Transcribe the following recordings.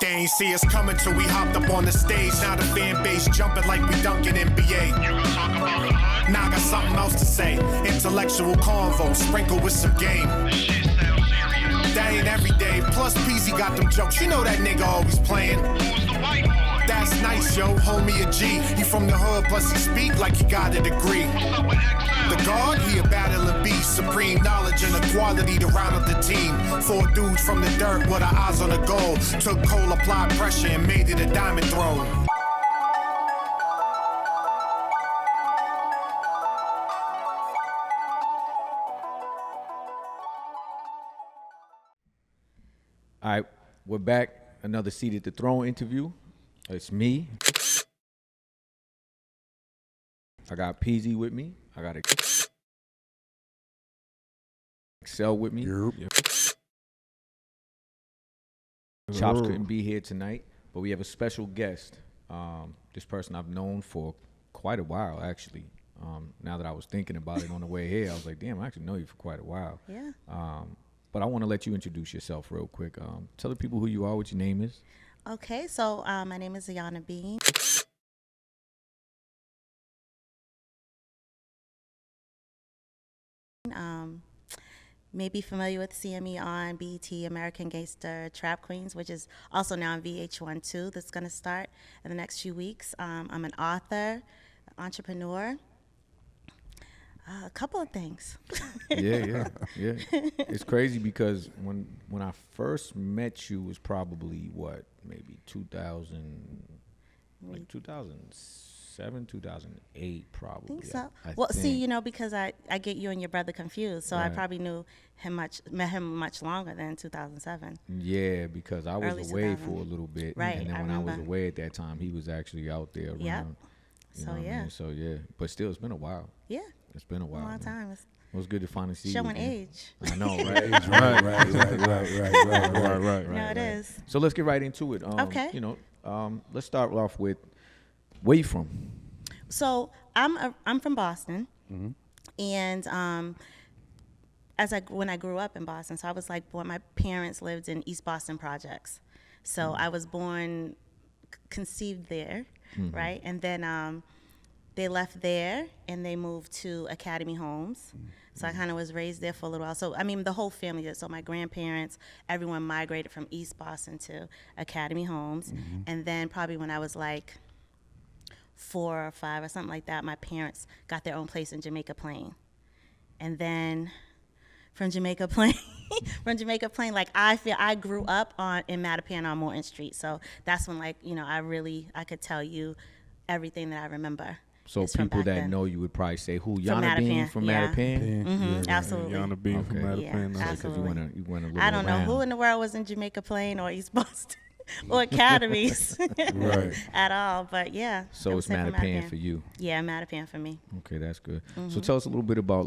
They ain't see us coming till we hopped up on the stage. Now the fan base jumping like we dunking NBA. You gonna talk about the hood? Nah, I got something else to say. Intellectual convo, sprinkle with some game. This shit sounds serious. That ain't every day. Plus, Peasy got them jokes. You know that nigga always playing. Who's the white boy? That's nice, yo. Homie a G. He from the hood, plus he speak like he got a degree. What's up with XL? The guard, he a battling beast. Supreme knowledge and equality to round up the team. 4 dudes from the dirt with our eyes on the goal. Took coal, applied pressure, and made it a diamond throne. All right, we're back. Another Seat at the Throne interview. It's me. I got Peasy with me. I got Excel with me. Yep. Chops couldn't be here tonight, but we have a special guest. This person I've known for quite a while, actually. Now that I was thinking about it on the way here, I was like, damn, I actually know you for quite a while. Yeah. But I want to let you introduce yourself real quick. Tell the people who you are, what your name is. Okay, so my name is Ayana Bean. Maybe familiar with CME on BET American Gangster Trap Queens, which is also now on VH1 too. That's going to start in the next few weeks. I'm an author, entrepreneur, a couple of things. Yeah. It's crazy because when I first met you was probably maybe 2007, 2008 probably. I think so. I Well, think. see, because I get you and your brother confused, so Right. I probably met him much longer than 2007. Yeah, because I was Early away 2000. for a little bit. Right, And then I when I was remember. away at that time, he was actually out there around. Yep. You know what I mean? So yeah. But still, it's been a while. Yeah, It's been a a while. long man. time. It was good to finally see you. Showing again. age. I know, right? Right. No, it is. So let's get right into it. Okay. Let's start off with where you from? So I'm from Boston, and when I grew up in Boston, so I was like born. My parents lived in East Boston projects, so I was born, conceived there, right, and then they left there and they moved to Academy Homes. So I kind of was raised there for a little while. So I mean, the whole family did. So my grandparents, everyone migrated from East Boston to Academy Homes, and then probably when I was like 4 or 5 or something like that, my parents got their own place in Jamaica Plain. And then from Jamaica Plain, like I grew up in Mattapan on Morton Street. So that's when I could tell you everything that I remember. So It's from people back that then. know you would probably say, who? From Yana Bean Mattapan, from yeah. Mattapan? Absolutely. Ayana Bean from Okay. Mattapan. Yeah, no. Because absolutely. you went a little I don't know around. who in the world was in Jamaica Plain or East Boston or Academies Right. at all. But yeah. So I it's would say from Mattapan for you. Yeah, Mattapan for me. Okay, that's good. So tell us a little bit about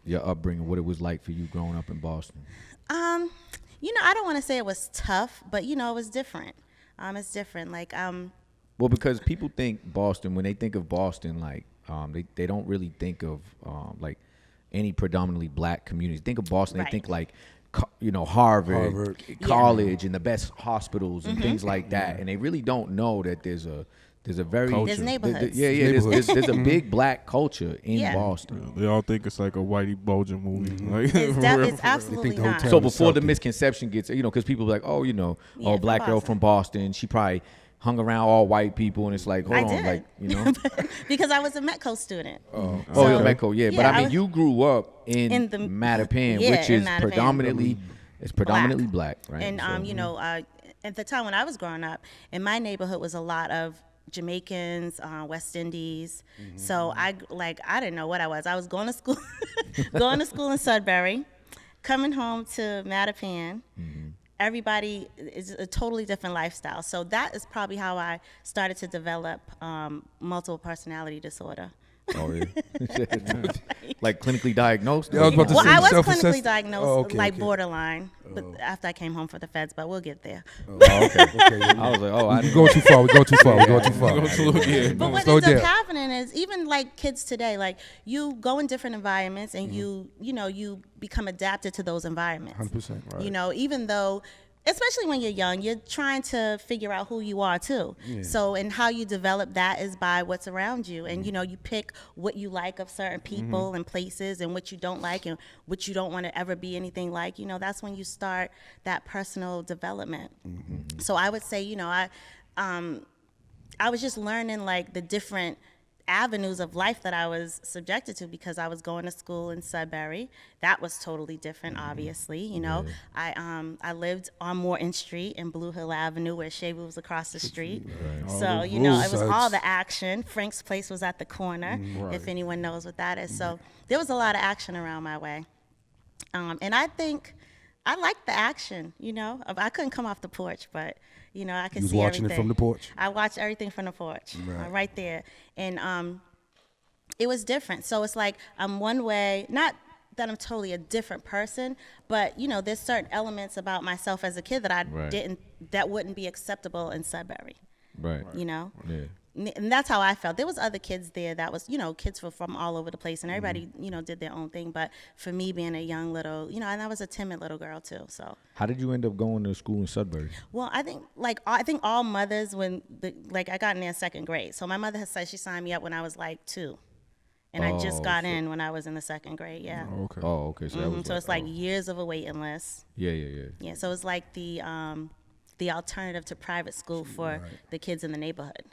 your upbringing, what it was like for you growing up in Boston. I don't want to say it was tough, but it was different. It's different. Well, because people think Boston, when they think of Boston, they don't really think of any predominantly black communities. Think of Boston, Right. they think Harvard. College, and the best hospitals and things like that, and they really don't know that there's a very There's neighborhoods. There's a big black culture in Yeah. Boston. They all think it's like a Whitey Bulger movie. Like, It's absolutely the not. hotel- So before the Something. misconception gets, because people be like, Yeah, black from girl Boston. from Boston, she probably hung around all white people, and it's like, hold I on, did. Because I was a Metco student. Oh, So- you're Metco, yeah. But Yeah, I mean, I was- you grew up in in the- Mattapan, yeah, which in is Mattapan. predominantly black, right? And So- at the time when I was growing up, in my neighborhood was a lot of Jamaicans, West Indies. So I didn't know what I was. I was going to school, in Sudbury, coming home to Mattapan. Everybody is a totally different lifestyle. So that is probably how I started to develop multiple personality disorder. Oh, yeah. Like clinically diagnosed? Yeah, I was about to Well, say I was self-assessed- clinically diagnosed, Oh, okay, okay. borderline, but after I came home from the feds, but we'll get there. Oh, okay. Okay, I was like, I we didn't go too far. We go too far. But what Slow ends up down. happening is even like kids today, like you go in different environments and you become adapted to those environments. 100%. Right. Even though especially when you're young, you're trying to figure out who you are too. So, and how you develop that is by what's around you. And, you know, you pick what you like of certain people and places and what you don't like and what you don't want to ever be anything like. You know, that's when you start that personal development. So I would say, you know, I was just learning like the different avenues of life that I was subjected to because I was going to school in Sudbury. That was totally different, obviously. You know, I lived on Morton Street and Blue Hill Avenue where Shabu was across the street. So, you know, it was all the action. Frank's Place was at the corner, if anyone knows what that is. So there was a lot of action around my way. And I think I liked the action, you know. I couldn't come off the porch, but you know, I could see everything. You was watching it from the porch? I watched everything from the porch, right there. And it was different. So it's like I'm one way, not that I'm totally a different person, but, you know, there's certain elements about myself as a kid that I that wouldn't be acceptable in Sudbury. Right. You know? Yeah. And that's how I felt. There was other kids there that was, you know, kids were from all over the place, and everybody, you know, did their own thing. But for me, being a young little, you know, and I was a timid little girl too. So how did you end up going to school in Sudbury? Well, I think all mothers I got in there in second grade. So my mother has said she signed me up when I was like 2. And I just got in when I was in the second grade, okay. So, that was so it's like years of a waiting list. Yeah, so it's like the alternative to private school for the kids in the neighborhood.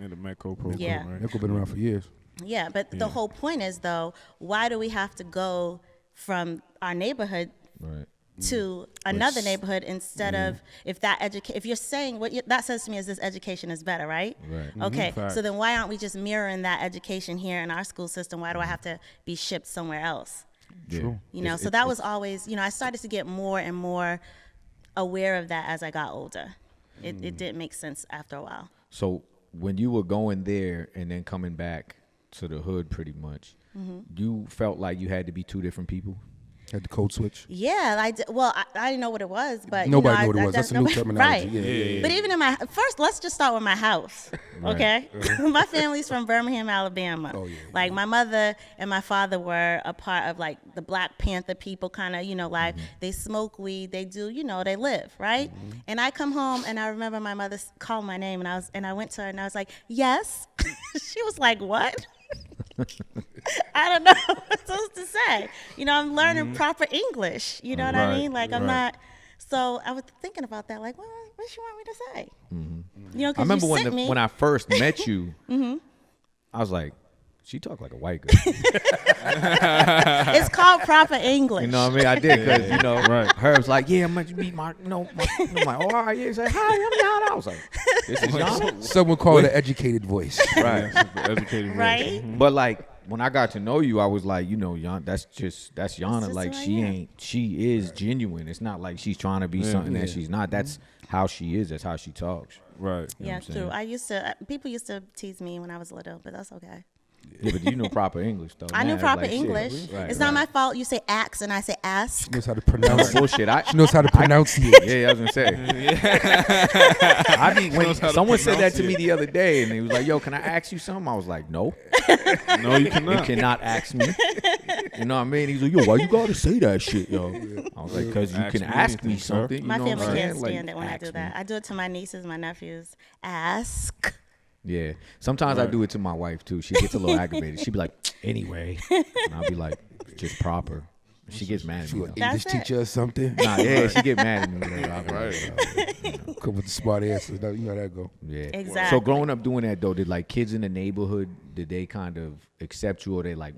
Yeah, the METCO program, right? METCO been around for years. Yeah, but the whole point is, though, why do we have to go from our neighborhood to another neighborhood instead of if you're saying what that says to me is this education is better, right? Okay, so then why aren't we just mirroring that education here in our school system? Why do I have to be shipped somewhere else? True. You know, so that was always, you know, I started to get more and more aware of that as I got older. It didn't make sense after a while. So when you were going there and then coming back to the hood pretty much, you felt like you had to be 2 different people? Had the code switch? Yeah, I did. Well, I didn't know what it was, but nobody knew what it was. That's a new terminology. Right. Yeah. But even in first, let's just start with my house. Okay, my family's from Birmingham, Alabama. Like my mother and my father were a part of like the Black Panther people, kind of, you know, like they smoke weed, they do, you know, they live, right? And I come home and I remember my mother called my name and I went to her and I was like, yes. She was like, what? I don't know what I'm supposed to say. You know, I'm learning proper English. You know what I mean? Like I'm not. So I was thinking about that. Like, what she want me to say? You know, I remember when I first met you, I was like, she talk like a white girl. It's called proper English. You know what I mean? I did because, you know, Herb's like, yeah, I'm going to meet my, all right, yeah. He's like, hi, I'm Yana. I was like, this is Yana? Someone call it an educated voice. Right. Educated voice. Right? But like, when I got to know you, I was like, you know, Yana, that's Yana. Like, she is genuine. It's not like she's trying to be something that she's not. That's how she is. That's how she talks. Right. Yeah, true. People used to tease me when I was little, but that's okay. Yeah, but you know proper English, though. I knew proper English. It's not my fault you say ax and I say ask. She knows how to pronounce it. Bullshit. She knows how to pronounce it. Yeah, I was going to say. When someone said that to me the other day, and he was like, yo, can I ask you something? I was like, no. No, you cannot. You cannot ask me. You know what I mean? He's like, yo, why you got to say that shit, yo? I was like, because you can ask me something. My family can't like, stand it when I do that. I do it to my nieces, my nephews. Ask. Yeah. Sometimes I do it to my wife, too. She gets a little aggravated. She'd be like, anyway. And I'll be like, just proper. She gets mad at me. English teacher or something? Nah, yeah, she get mad at me. Come with the smart answers. You know how that go. Yeah. Exactly. So growing up doing that, though, did like kids in the neighborhood, did they kind of accept you, or they like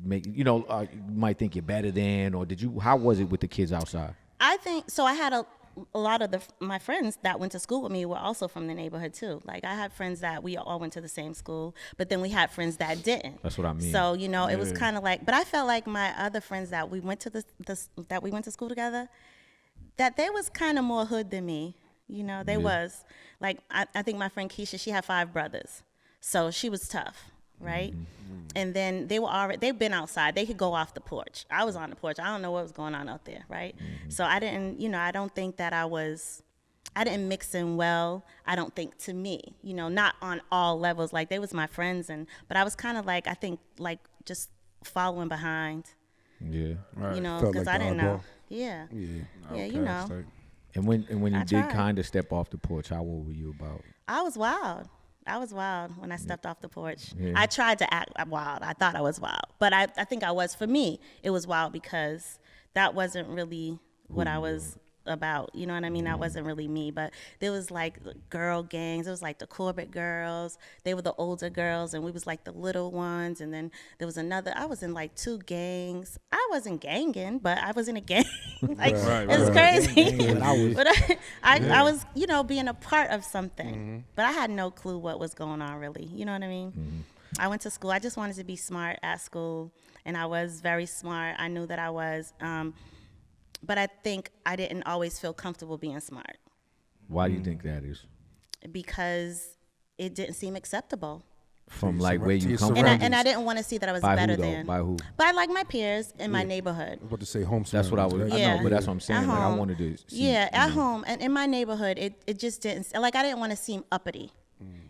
make, you know, you might think you're better than, or how was it with the kids outside? I think, so I had a lot of my friends that went to school with me were also from the neighborhood too. Like I had friends that we all went to the same school, but then we had friends that didn't. That's what I mean. So, you know, it was kind of like, but I felt like my other friends that we went to that we went to school together, that they was kind of more hood than me. You know, they was like, I think my friend Keisha, she had 5 brothers, so she was tough. Right. And then they've been outside. They could go off the porch. I was on the porch. I don't know what was going on out there. Right. So I didn't, you know, I don't think that I didn't mix in well. I don't think, to me, you know, not on all levels. Like they was my friends, but I was kind of like, I think like just following behind. Yeah. You know, Felt because like I didn't know. Yeah, you know. And when you I did tried. kind of step off the porch, how old were you about? I was wild. I was wild when I stepped off the porch. Yeah. I tried to act wild. I thought I was wild. But I think I was. For me, it was wild because that wasn't really what I was about. You know what I mean? That wasn't really me. But there was like girl gangs. It was like the Corbett girls. They were the older girls, and we was like the little ones. And then there was another. I was in like 2 gangs. I wasn't ganging, but I was in a gang. Like Right, it was right. crazy. But I was- But I was, being a part of something. But I had no clue what was going on, really. You know what I mean? I went to school. I just wanted to be smart at school, and I was very smart. I knew that I was. But I think I didn't always feel comfortable being smart Why do you think that is? because it didn't seem acceptable. From To like your where you come And from? I didn't want to see that I was By better who, though? than. By who? By like my peers in my neighborhood. I was about to say home. That's what I was. surroundings, I right? Yeah. know, but that's what I'm saying. At Like I home. wanted to see. Yeah, at home and in my neighborhood, it just didn't, like I didn't want to seem uppity.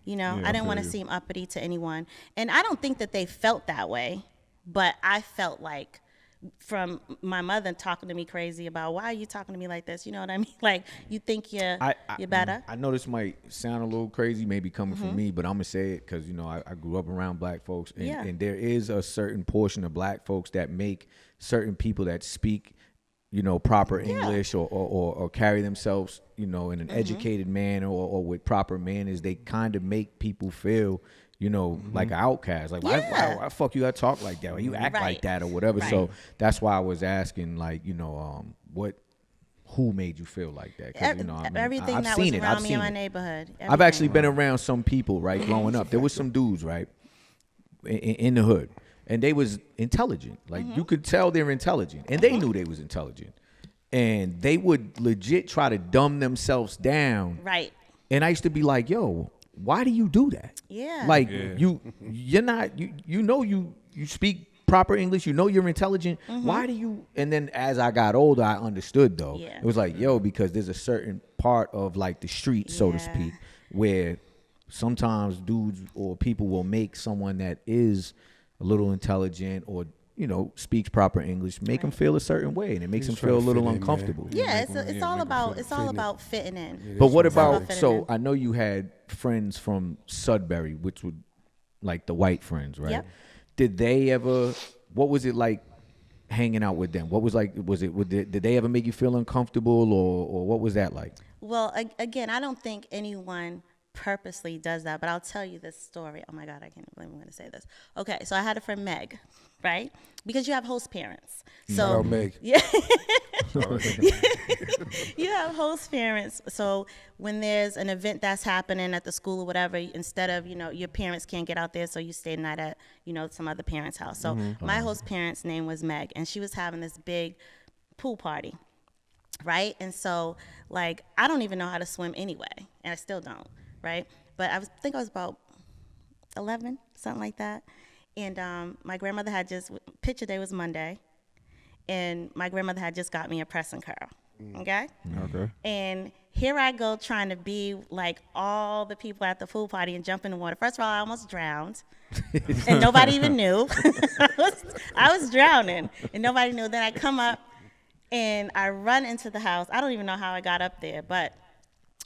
Yeah, I I didn't want to feel you. seem uppity to anyone. And I don't think that they felt that way, but I felt like from my mother talking to me crazy about why are you talking to me like this? You know what I mean? Like you think you're better. I know this might sound a little crazy, maybe coming from me, but I'm gonna say it because I grew up around black folks, and, Yeah. and there is a certain portion of black folks that make certain people that speak, proper English or carry themselves, in an educated manner or with proper manners. They kind of make people feel, like an outcast. Like, Yeah. why fuck you gotta talk like that? Why you act like Right. that or whatever? Right. So that's why I was asking, like, who made you feel like that? 'Cause, Everything I've that seen was it. around I've me seen in my it. neighborhood. I've Everything. actually been around some people, right, growing up. There was some dudes, right, in the hood, and they was intelligent. Like you could tell they're intelligent, and they knew they was intelligent, and they would legit try to dumb themselves down. Right. And I used to be like, yo, why do you do that? Yeah. Like you're not you speak proper English, you're intelligent. Why do you? And then as I got older, I understood though. Yeah. It was like, yo, because there's a certain part of like the street, so to Yeah. speak, where sometimes dudes or people will make someone that is a little intelligent or speaks proper English, make them feel a certain way, and it makes them Just trying feel a to little fit in, man. uncomfortable. Yeah, make 'em- it's yeah, all make 'em about feel- it's all about fitting in. But what It's all about about fitting so in. I know you had friends from Sudbury, which would like the white friends, right? Yep. Did they ever? What was it like hanging out with them? What was like? Did they ever make you feel uncomfortable, or what was that like? Well, again, I don't think anyone purposely does that, but I'll tell you this story. Oh my God, I can't believe I'm going to say this. Okay, so I had a friend Meg, right? Because you have host parents. Shout So out Meg. yeah, you have host parents. So when there's an event that's happening at the school or whatever, instead of your parents can't get out there, so you stay the night at some other parent's house. So my host parent's name was Meg, and she was having this big pool party. Right? And so, like, I don't even know how to swim anyway, and I still don't, right? But I think I was about 11, something like that. And my grandmother had picture day was Monday, and my grandmother had just got me a press and curl, okay? Okay. And here I go trying to be like all the people at the pool party and jump in the water. First of all, I almost drowned, and nobody even knew. I was drowning, and nobody knew. Then I come up, and I run into the house. I don't even know how I got up there, but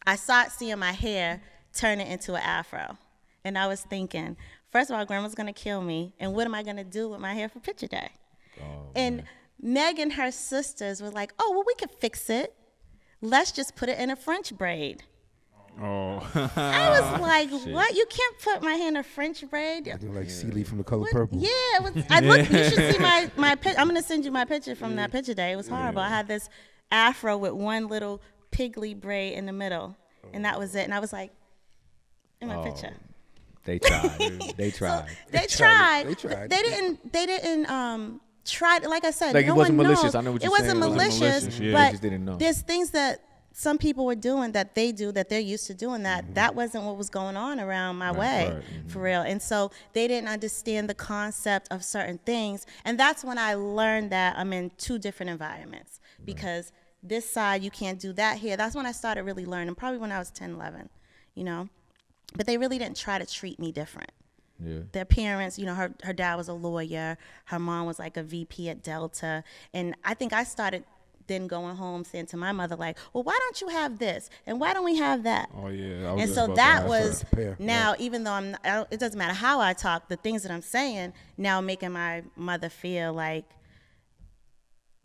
I started seeing my hair turn it into an afro. And I was thinking, first of all, grandma's going to kill me. And what am I going to do with my hair for picture day? And Meg and her sisters were like, oh, well, we could fix it. Let's just put it in a French braid. Oh. I was like, what? You can't put my hair in a French braid? Looking like Sealy from The Color What? Purple. Yeah, it was, I look. You should see my picture. I'm gonna send you my picture from that picture day. It was horrible. I had this afro with one little piggly braid in the middle, and that was it. And I was like, in my picture. They tried. They tried. They tried. They tried. They didn't try. Like I said, Like, it no wasn't one malicious. knows. I know what it you're wasn't saying. It wasn't malicious, malicious, yeah. but They just didn't know. there's things that some people were doing that they do that they're used to doing that wasn't what was going on around my way for real. And so they didn't understand the concept of certain things, and that's when I learned that I'm in 2 different environments because this side you can't do that here. That's when I started really learning, probably when I was 10, 11, but they really didn't try to treat me different. Yeah. Their parents, her dad was a lawyer, her mom was like a VP at Delta, and I think I started then going home saying to my mother, like, well, why don't you have this? And why don't we have that? Oh, yeah. And so that was, Prepare, now, even though it doesn't matter how I talk, the things that I'm saying now making my mother feel like,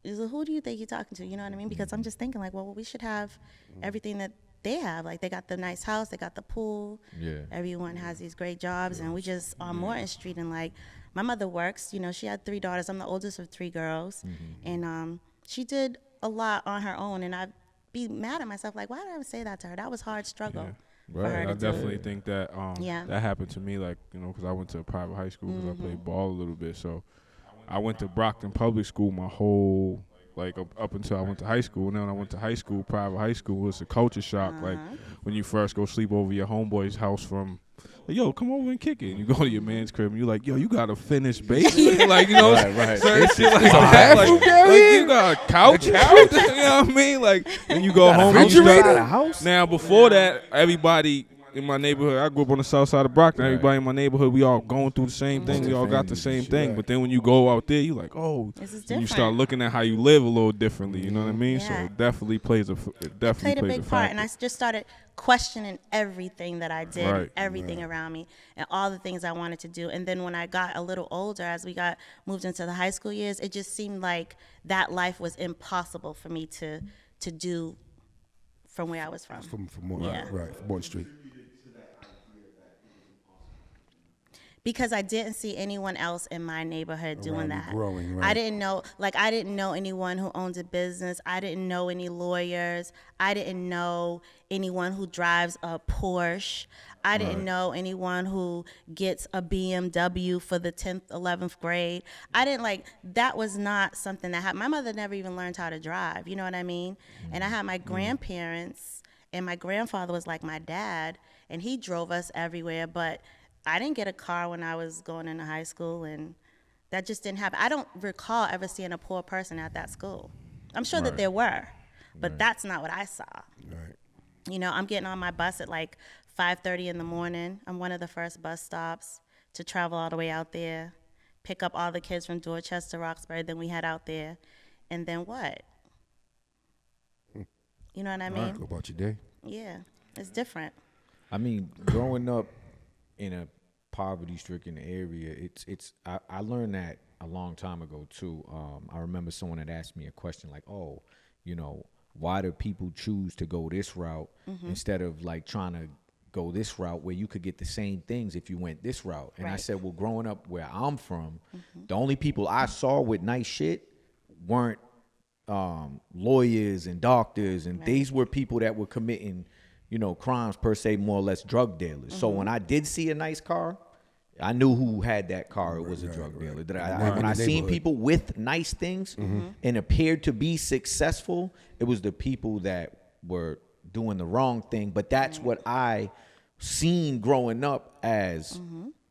who do you think you're talking to? You know what I mean? Because I'm just thinking like, well, we should have everything that they have. Like, they got the nice house, they got the pool. Yeah. Everyone has these great jobs, and we just on Morton Street. And like, my mother works. You know, she had 3 daughters. I'm the oldest of 3 girls, and she did a lot on her own. And I'd be mad at myself, like, why did I say that to her? That was hard struggle. For her I to definitely do. think that that happened to me, like, you know, because I went to a private high school because I played ball a little bit. So I went to Brockton Public School my whole, like, up until I went to high school. And then when I went to high school, private high school, it's a culture shock. Like, when you first go sleep over your homeboy's house from, like, yo, come over and kick it. And you go to your man's crib and you're like, yo, you got a finished basement? Like, you know, Right. certain shit like that. Like, you got a couch? You know what I mean? Like, when you go home and you start. Now, before that, everybody in my neighborhood, I grew up on the south side of Brockton. Everybody in my neighborhood, we all going through the same thing. We all got the same thing. But then when you go out there, you like, oh, This is and you different. start looking at how you live a little differently. You know what I mean? So Yeah. it definitely plays a Played a big part, and I just started questioning everything that I did, Right. everything around me, and all the things I wanted to do. And then when I got a little older, as we moved into the high school years, it just seemed like that life was impossible for me to do from where I was from. From Morton, Yeah. right, from Morton Street. Because I didn't see anyone else in my neighborhood doing Around you that. growing, right. I didn't know anyone who owned a business. I didn't know any lawyers. I didn't know anyone who drives a Porsche. I didn't know anyone who gets a BMW for the 10th, 11th grade. That was not something that happened. My mother never even learned how to drive, you know what I mean? And I had my grandparents, and my grandfather was like my dad, and he drove us everywhere, but I didn't get a car when I was going into high school, and that just didn't happen. I don't recall ever seeing a poor person at that school. I'm sure that there were, but that's not what I saw. Right. You know, I'm getting on my bus at like 5:30 in the morning. I'm one of the first bus stops to travel all the way out there, pick up all the kids from Dorchester, Roxbury, then we head out there, and then what? You know what I mean? Go about your day. Yeah, it's different. I mean, growing up in a poverty-stricken area, I learned that a long time ago too. I remember someone had asked me a question like, "Oh, you know, why do people choose to go this route instead of like trying to go this route where you could get the same things if you went this route?" And I Right. said, "Well, growing up where I'm from, the only people I saw with nice shit weren't lawyers and doctors, and these were people that were committing, you know, crimes per se, more or less drug dealers. So when I did see a nice car, I knew who had that car. It was a drug dealer. When I seen people with nice things and appeared to be successful, it was the people that were doing the wrong thing. But that's what I seen growing up as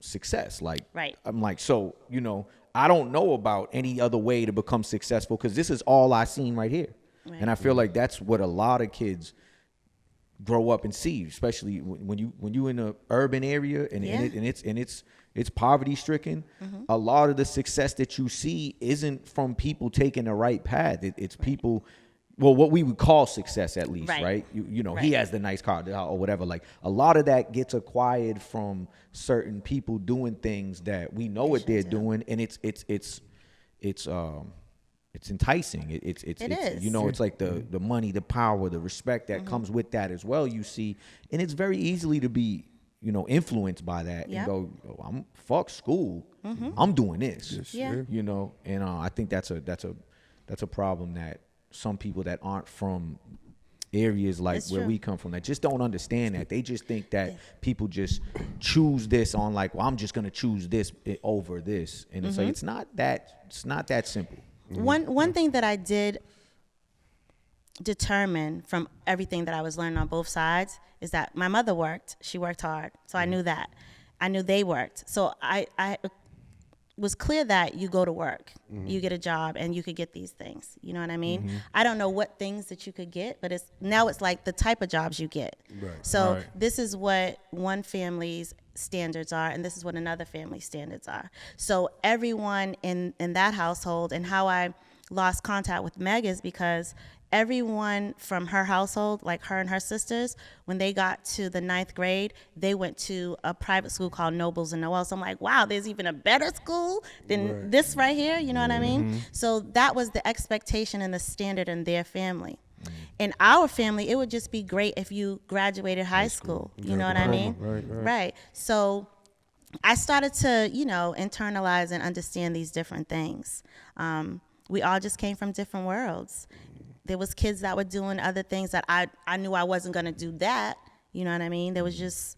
success. Like, Right. I'm like, so, you know, I don't know about any other way to become successful because this is all I seen right here. Right. And I feel like that's what a lot of kids grow up and see, especially when you in a urban area and it's poverty stricken. A lot of the success that you see isn't from people taking the right path. It's people, well, what we would call success at least, right? You know, he has the nice car or whatever. Like a lot of that gets acquired from certain people doing things that we know what they're doing, and it's enticing. It's is. you know, it's like the money, the power, the respect that comes with that as well. You see, and it's very easily to be, you know, influenced by that and go, oh, I'm fuck school. I'm doing this. Yeah. You know, and I think that's a problem that some people that aren't from areas like It's where true. we come from that just don't understand that. They just think that people just choose this on like, well, I'm just gonna choose this over this, and it's like it's not that simple. One thing that I did determine from everything that I was learning on both sides is that my mother worked. She worked hard. So I knew that. I knew they worked. So I was clear that you go to work, you get a job, and you could get these things. You know what I mean? I don't know what things that you could get, but it's like the type of jobs you get. Right. So Right. this is what one family's standards are, and this is what another family's standards are. So everyone in that household, and how I lost contact with Meg is because everyone from her household, like her and her sisters, when they got to the 9th grade, they went to a private school called Nobles and Noel. So I'm like, wow, there's even a better school than this right here. You know what I mean? So that was the expectation and the standard in their family. In our family, it would just be great if you graduated high school. You know what I mean? Right. So I started to, internalize and understand these different things. We all just came from different worlds. There was kids that were doing other things that I knew I wasn't going to do that. You know what I mean? There was just,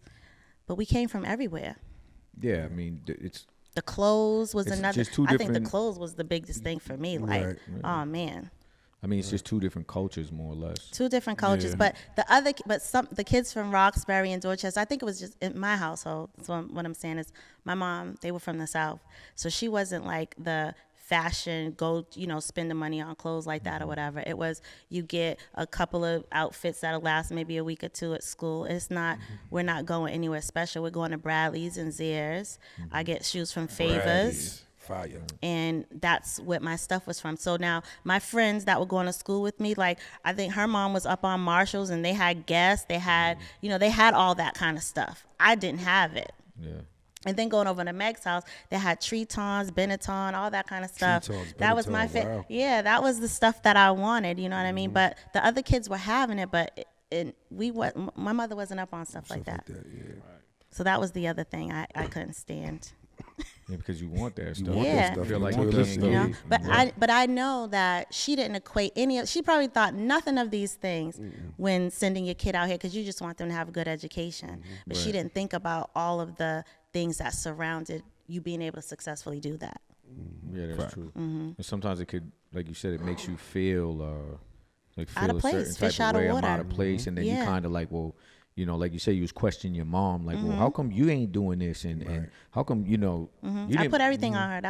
but we came from everywhere. Yeah, I mean, it's the clothes was another. Just two I think the different- clothes was the biggest thing for me. Like, oh man. I mean, it's just two different cultures, more or less. Two different cultures, but the kids from Roxbury and Dorchester, I think it was just in my household. So what I'm saying is, my mom, they were from the South, so she wasn't like the fashion spend the money on clothes like that or whatever. It was, you get a couple of outfits that'll last maybe a week or two at school. It's not, we're not going anywhere special. We're going to Bradley's and Zayre's. I get shoes from Favors. Fire. And that's what my stuff was from. So now my friends that were going to school with me, like, I think her mom was up on Marshalls and they had Guess, they had, they had all that kind of stuff. I didn't have it. Yeah. And then going over to Meg's house, they had Tretons, Benetton, all that kind of stuff. That was my wow. Yeah, that was the stuff that I wanted, you know what I mean? But the other kids were having it, but my mother wasn't up on stuff like that. So that was the other thing I couldn't stand. Yeah, because you want that stuff. want that stuff. Feel like You want you that can't stuff. get it. But I know that she didn't equate she probably thought nothing of these things when sending your kid out here, because you just want them to have a good education. But she didn't think about all of the things that surrounded you being able to successfully do that. Yeah, that's true. And sometimes it could, like you said, it makes you feel Out of a certain place, type fish of out of way. I'm water. out of place, and then you kind of like, well, like you say, you was questioning your mom, like, well, how come you ain't doing this, and how come you I put everything on her.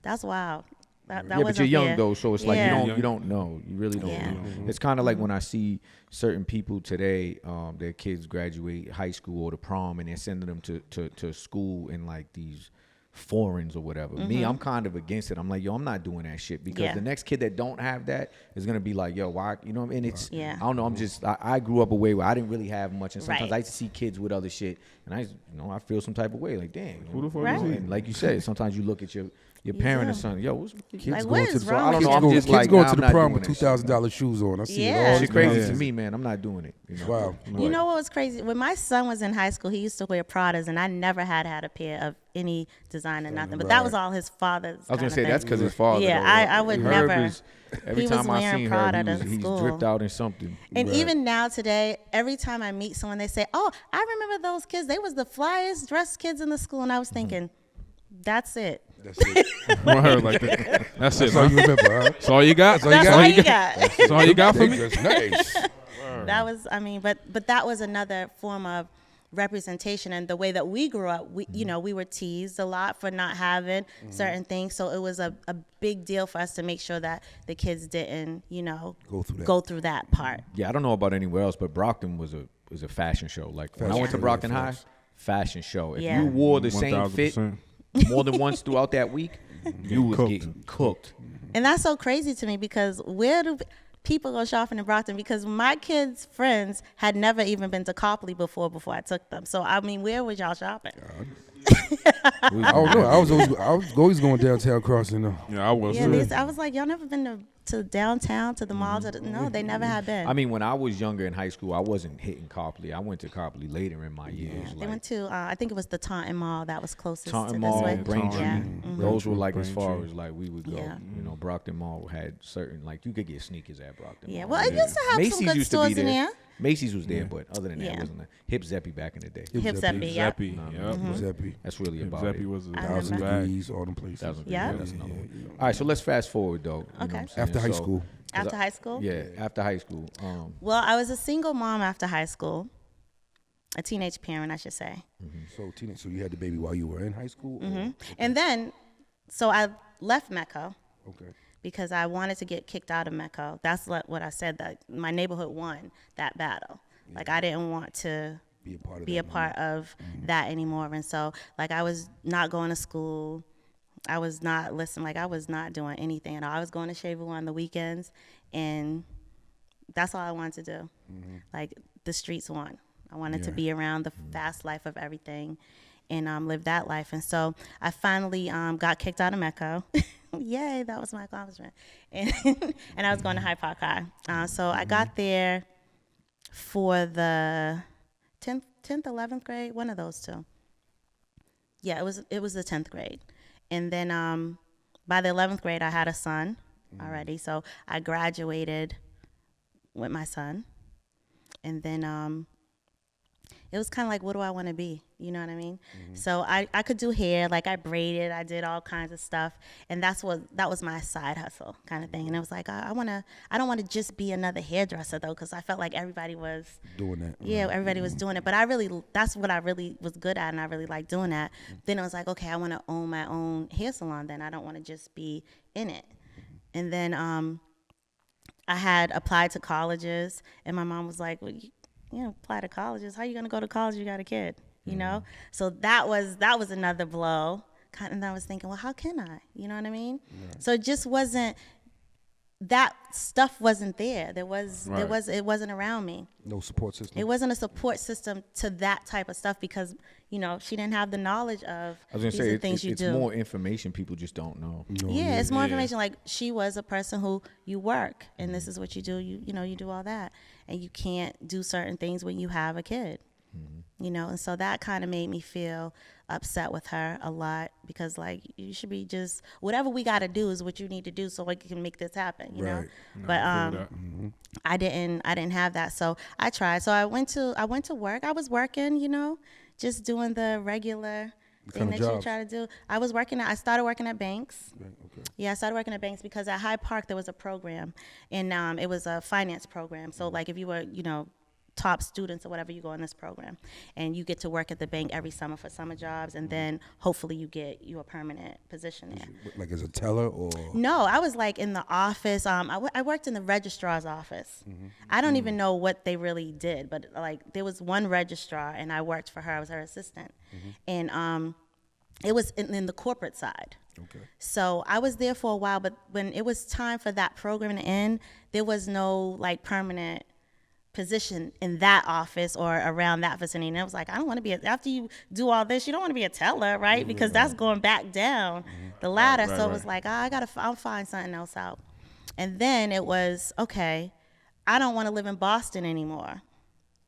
That's wild. That yeah, but you're young fair. though, so it's like Yeah. you don't know. You really don't Yeah. know. It's kind of like when I see certain people today, their kids graduate high school or the prom, and they're sending them to school in like these foreigns or whatever. Me, I'm kind of against it. I'm like, yo, I'm not doing that shit, because the next kid that don't have that is gonna be like, yo, why? You know what I mean? It's I don't know. I grew up a way where I didn't really have much, and sometimes I used to see kids with other shit, and I feel some type of way, like, damn, Who the fuck Right. is he? and like you said, sometimes you look at your parent or do. something, yo, what's Kids Like, going what to is the wrong I don't with know. you? I'm kids just kids like, going nah, to I'm the not prom doing with that shit. $2,000 shoes on. I see Yeah. it all. Shit the crazy time. to me, man. I'm not doing it. Wow. You know what was crazy? When my son was in high school, he used to wear Pradas, and I never had a pair of any design or nothing. But that was all his father's. I was gonna kinda say thing. that's because his father. Yeah, though. I would Herb never. is- every He was time I wearing seen Prada Herb, to he's school. dripped out in something. And even now today, every time I meet someone, they say, "Oh, I remember those kids. They was the flyest dressed kids in the school." And I was thinking, that's it. That's it. Word, like that. That's it. That's all you remember, huh? That's all you got. That's all you got. That's all you got for me. That's nice. That was, but that was another form of representation. And the way that we grew up, we were teased a lot for not having certain things. So it was a big deal for us to make sure that the kids didn't, go through that part. Yeah, I don't know about anywhere else, but Brockton was a fashion show. Like when I went to show, Brockton yeah, High, facts. fashion show. If Yeah. you wore the same fit 1000%. more than once throughout that week, you was cooked. getting cooked. And that's so crazy to me, because where do people go shopping in Brockton? Because my kids' friends had never even been to Copley before I took them. So, where was y'all shopping? I don't know. I was always going downtown crossing though. Yeah, I was. Yeah, too. I was like, y'all never been to downtown, to the mall? No, they never had been. I mean, when I was younger in high school, I wasn't hitting Copley. I went to Copley later in my years. They went to, I think it was the Taunton Mall that was closest Taunton to Mall, this way. Braintree. Yeah. Those were like Braintree. as far as like we would go. Yeah. Brockton Mall had certain, like, you could get sneakers at Brockton Yeah, Mall. well, it used to have some good used to be stores in there. Macy's was there, but other than that, Yeah. it wasn't there. Hip Zeppy back in the day. Hip Zeppy, yeah. Zeppy. Yep. Zeppy. That's really Hip about Zeppy it. was a I Thousand remember. Degrees, all them places. Yeah. That's another one. All right, so let's fast forward though. You know Okay. what I'm saying? After high So- school. After high school? Yeah, after high school. Well, I was a single mom after high school. A teenage parent, I should say. So you had the baby while you were in high school? Or? And then, so I left Mecca Okay. because I wanted to get kicked out of Mecca. That's what I said, that my neighborhood won that battle. Like, I didn't want to Be a part of that. that anymore. And so, like, I was not going to school. I was not listening. Like, I was not doing anything at all. I was going to Shavu on the weekends, and that's all I wanted to do. Like, the streets won. I wanted to be around the fast life of everything and live that life. And so I finally got kicked out of Mecco. Yay, that was my accomplishment. And, and I was going to Hyde Park High. So I got there for the 10th, 11th grade, one of those two. Yeah, it was the 10th grade. And then by the 11th grade, I had a son already. So I graduated with my son. And then it was kind of like, what do I want to be? You know what I mean? So I could do hair, like I braided, I did all kinds of stuff. And that was my side hustle kind of thing. And it was like, I don't want to just be another hairdresser though, because I felt like everybody was doing that. Yeah, everybody was doing it. But that's what I really was good at, and I really liked doing that. Then I was like, okay, I want to own my own hair salon then. I don't want to just be in it. And then I had applied to colleges, and my mom was like, well, you apply to colleges. How are you going to go to college? You got a kid, you know? So that was another blow. And I was thinking, well, how can I? You know what I mean? Yeah. So it just wasn't, that stuff wasn't there. It wasn't around me. No support system. It wasn't a support system to that type of stuff because, you know, she didn't have the knowledge of I was gonna say, it's more information people just don't know. Yeah, it's more information. Like, she was a person who you work and this is what you do. You know, you do all that. And you can't do certain things when you have a kid. You know, and so that kind of made me feel upset with her a lot because, like, you should be just, whatever we got to do is what you need to do so we can make this happen, you know? No, but I didn't have that. So I tried. So I went to work. I was working, you know, just doing the regular thing that you try to do. I started working at banks. Okay. Yeah, I started working at banks because at Hyde Park there was a program, and it was a finance program. So like if you were, you know, top students or whatever, you go in this program, and you get to work at the bank every summer for summer jobs, and then hopefully you get a permanent position there. Like as a teller or? No, I was like in the office. I worked in the registrar's office. I don't even know what they really did, but like there was one registrar, and I worked for her. I was her assistant, and it was in the corporate side. Okay. So I was there for a while, but when it was time for that program to end, there was no like permanent position in that office or around that vicinity. And I was like, I don't want to be after you do all this, you don't want to be a teller, right? Because that's going back down the ladder. So it was like, I'll find something else out. And then it was, okay, I don't want to live in Boston anymore.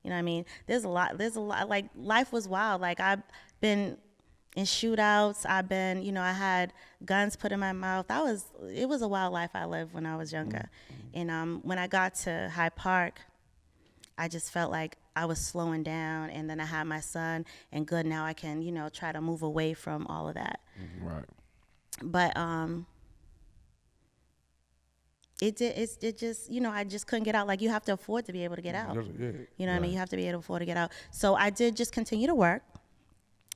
You know what I mean? There's a lot, like life was wild. Like I've been in shootouts. I've been, you know, I had guns put in my mouth. It was a wild life I lived when I was younger. And when I got to Hyde Park, I just felt like I was slowing down, and then I had my son, and good, now I can, you know, try to move away from all of that. Right. But it just, you know, I just couldn't get out. Like, you have to afford to be able to get out. You know what I mean? You have to be able to afford to get out. So I did just continue to work.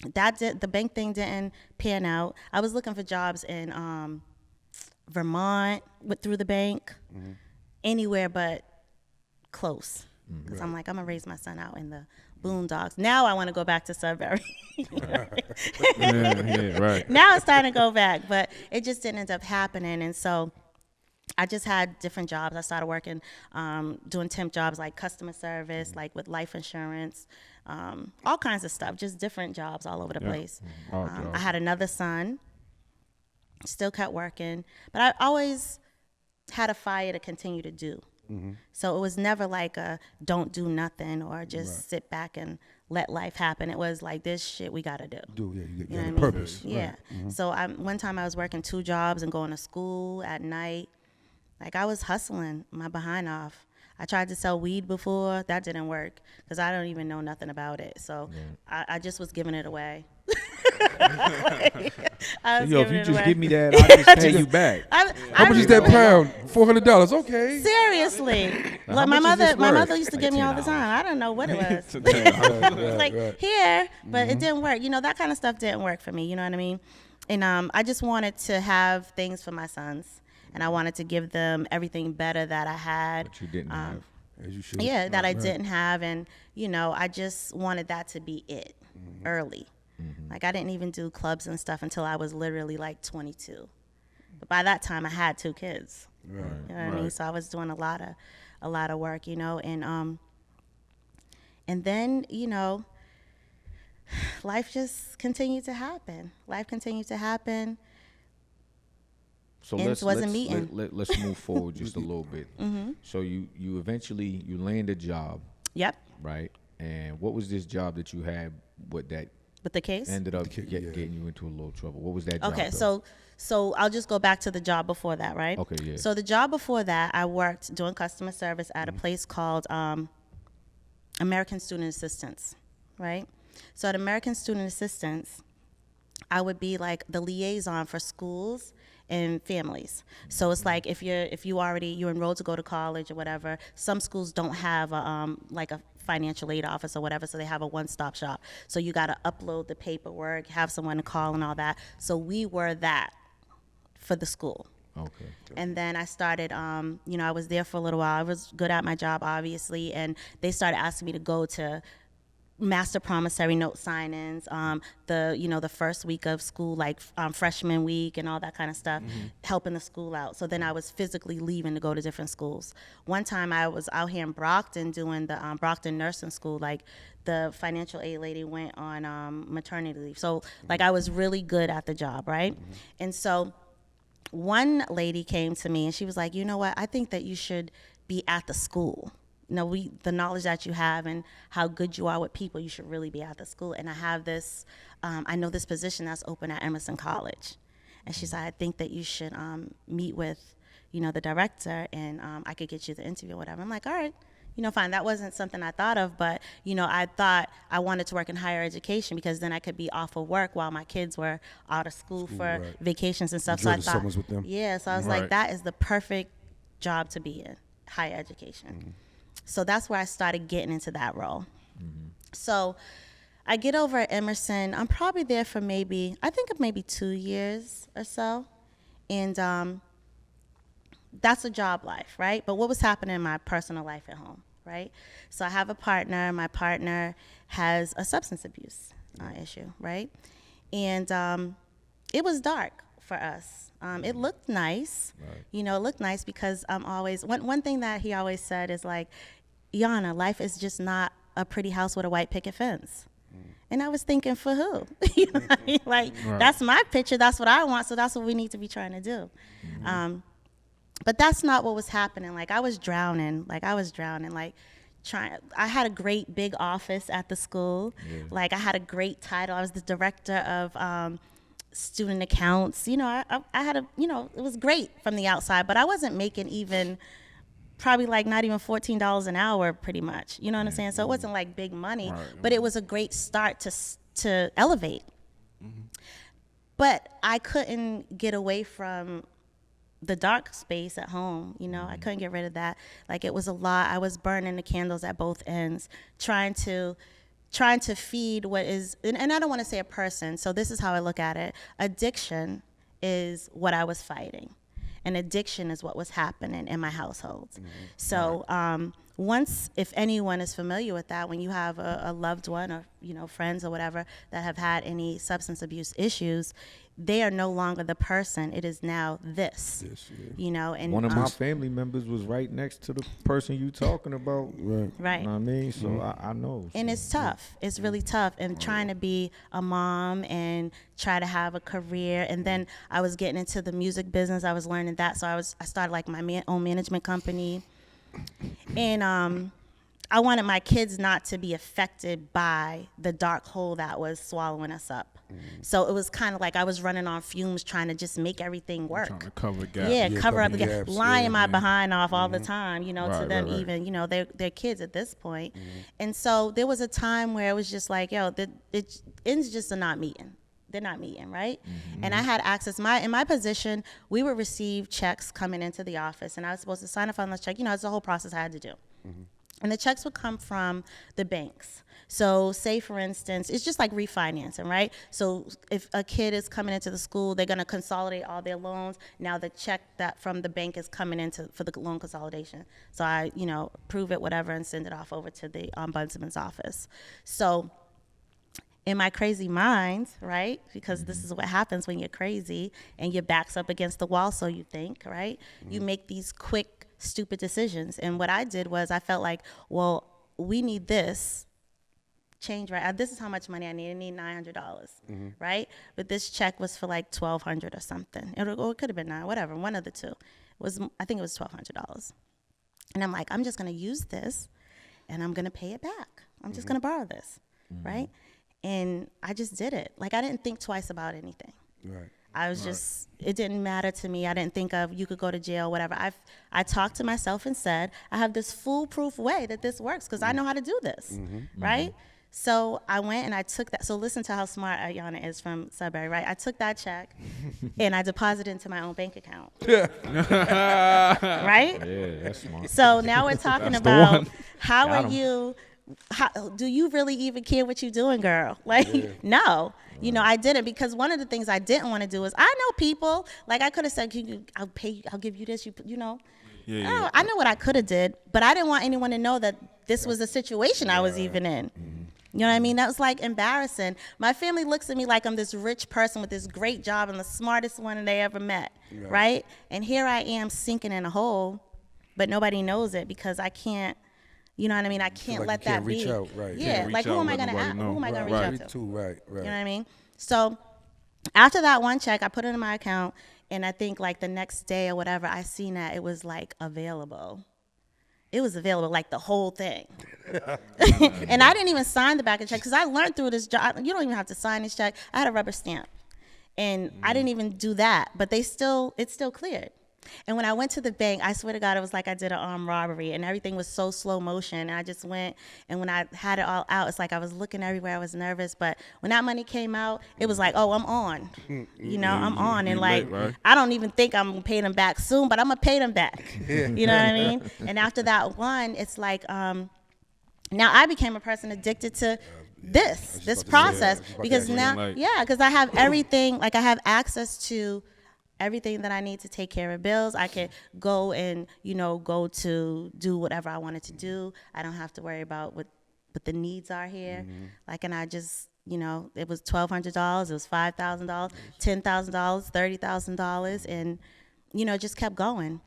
The bank thing didn't pan out. I was looking for jobs in Vermont through the bank, anywhere but close. Because I'm like, I'm going to raise my son out in the boondocks. Now I want to go back to Sudbury. Right. Now it's time to go back. But it just didn't end up happening. And so I just had different jobs. I started working, doing temp jobs like customer service, like with life insurance, all kinds of stuff, just different jobs all over the place. I had another son, still kept working. But I always had a fire to continue to do. So it was never like a don't do nothing or just sit back and let life happen. It was like, this shit we got to do. You got a purpose. Yeah. Right. So one time I was working 2 jobs and going to school at night. Like, I was hustling my behind off. I tried to sell weed before. That didn't work because I don't even know nothing about it. So I just was giving it away. If you just give me that, I'll just pay you back. How much is that pound? $400. Okay. Seriously. Like my mother used to give me all the time. I don't know what it was. It was like here, but it didn't work. You know, that kind of stuff didn't work for me. You know what I mean? And I just wanted to have things for my sons. And I wanted to give them everything better that I had. But you didn't have. As you should. Yeah, that I didn't have. And, you know, I just wanted that to be it early. Like, I didn't even do clubs and stuff until I was literally like 22. But by that time, I had 2 kids. Right. You know what I mean? So I was doing a lot of work, you know, and then, you know, life just continued to happen. Life continued to happen. So Ends wasn't meeting. let's move forward just a little bit. So you eventually land a job, Yep. right? And what was this job that you had? What that With the case? ended up getting you into a little trouble? What was that job? Okay, though? so I'll just go back to the job before that, right? Okay, yeah. So the job before that, I worked doing customer service at a place called American Student Assistance, right? So at American Student Assistance, I would be like the liaison for schools and families. So it's like if you're enrolled to go to college or whatever, some schools don't have like a financial aid office or whatever, so they have a one-stop shop. So you got to upload the paperwork, have someone to call and all that. So we were that for the school. Okay. And then I started, you know, I was there for a little while. I was good at my job, obviously, and they started asking me to go to master promissory note sign-ins, the first week of school, like freshman week and all that kind of stuff, helping the school out. So then I was physically leaving to go to different schools. One time I was out here in Brockton doing the Brockton nursing school, like the financial aid lady went on maternity leave. So like I was really good at the job, right? And so one lady came to me and she was like, you know what, I think that you should be at the school. You know, the knowledge that you have and how good you are with people, you should really be at the school. And I have this, I know this position that's open at Emerson College. And she said, I think that you should meet with, you know, the director and I could get you the interview or whatever. I'm like, all right, you know, fine. That wasn't something I thought of, but, you know, I thought I wanted to work in higher education because then I could be off of work while my kids were out of school for vacations and stuff. Enjoy so I the thought, summers with them. yeah, so I was like, that is the perfect job to be in, higher education. So that's where I started getting into that role. So I get over at Emerson. I'm probably there for maybe 2 years or so. And that's a job life, right? But what was happening in my personal life at home, right? So I have a partner. My partner has a substance abuse issue, right? And it was dark for us. It looked nice. Right. You know, it looked nice because I'm always, one thing that he always said is like, Ayana, life is just not a pretty house with a white picket fence. And I was thinking, for who? You know what I mean? Like, that's my picture. That's what I want. So that's what we need to be trying to do. But that's not what was happening. Like, I was drowning. Like, I had a great big office at the school. Yeah. Like, I had a great title. I was the director of student accounts. You know, I had it was great from the outside, but I wasn't making even probably like not even $14 an hour pretty much. You know what I'm saying? So it wasn't like big money, but it was a great start to elevate. But I couldn't get away from the dark space at home. You know, I couldn't get rid of that. Like, it was a lot. I was burning the candles at both ends, trying to feed what is, and I don't want to say a person, so this is how I look at it. Addiction is what I was fighting, and addiction is what was happening in my household. So once, if anyone is familiar with that, when you have a loved one or, you know, friends or whatever that have had any substance abuse issues, they are no longer the person. It is now this, you know. And one of my family members was right next to the person you talking about. Right. You know what I mean? So I know. And it's tough. It's really tough. And trying to be a mom and try to have a career. And then I was getting into the music business. I was learning that. So I started like my own management company. And I wanted my kids not to be affected by the dark hole that was swallowing us up. So it was kind of like I was running on fumes trying to just make everything work. Trying to cover gaps. Yeah, cover up the gaps. lying my behind off all the time, you know, Right, to them right. even, you know, they're kids at this point. And so there was a time where it was just like, yo, it's just not meeting. They're not meeting, right? And I had access. In my position, we would receive checks coming into the office, and I was supposed to sign off on those checks. You know, it's the whole process I had to do. And the checks would come from the banks. So say, for instance, it's just like refinancing, right? So if a kid is coming into the school, they're going to consolidate all their loans. Now the check that from the bank is coming into for the loan consolidation. So I, you know, approve it, whatever, and send it off over to the ombudsman's office. So in my crazy mind, right? Because this is what happens when you're crazy and your back's up against the wall, so you think, right? You make these quick, stupid decisions. And what I did was I felt like, well, we need this change, right? This is how much money I need. I need $900, right? But this check was for like $1,200 or something. It could have been $900, whatever, one of the two. I think it was $1,200. And I'm like, I'm just going to use this and I'm going to pay it back. I'm just going to borrow this, right? And I just did it. Like, I didn't think twice about anything. Right. I was just, it didn't matter to me. I didn't think of you could go to jail, whatever. I talked to myself and said, I have this foolproof way that this works because I know how to do this, right? So I went and I took that. So listen to how smart Ayana is from Sudbury, right? I took that check and I deposited into my own bank account. Right? Yeah, that's smart. So now we're talking about how do you really even care what you're doing, girl? Like, no. You know, I didn't, because one of the things I didn't want to do is, I know people, like I could have said, I'll pay you, I'll give you this, you know. Yeah. I know what I could have did, but I didn't want anyone to know that this was a situation I was even in. You know what I mean? That was like embarrassing. My family looks at me like I'm this rich person with this great job and the smartest one they ever met, right? And here I am sinking in a hole, but nobody knows it because I can't, you know what I mean? I can't let that be. Reach out, right. Yeah, like who am I gonna ask? Who am I gonna reach out to? Right. You know what I mean? So after that one check, I put it in my account, and I think like the next day or whatever, I seen that it was like available. It was available, like the whole thing. And I didn't even sign the back of the check because I learned through this job, you don't even have to sign this check. I had a rubber stamp. And I didn't even do that, but it still cleared. And when I went to the bank, I swear to God, it was like I did an armed robbery, and everything was so slow motion. And I just went, and when I had it all out, it's like I was looking everywhere. I was nervous, but when that money came out, it was like, oh, I'm on. You know, I'm on. And like, I don't even think I'm gonna pay them back soon, but I'm gonna pay them back. You know what I mean? And after that one, it's like, now I became a person addicted to this process, because now, because I have everything, like I have access to everything that I need to take care of bills. I can go and, go to do whatever I wanted to do. I don't have to worry about what the needs are here. Like, and I just, it was $1,200, it was $5,000, $10,000, $30,000, and, just kept going.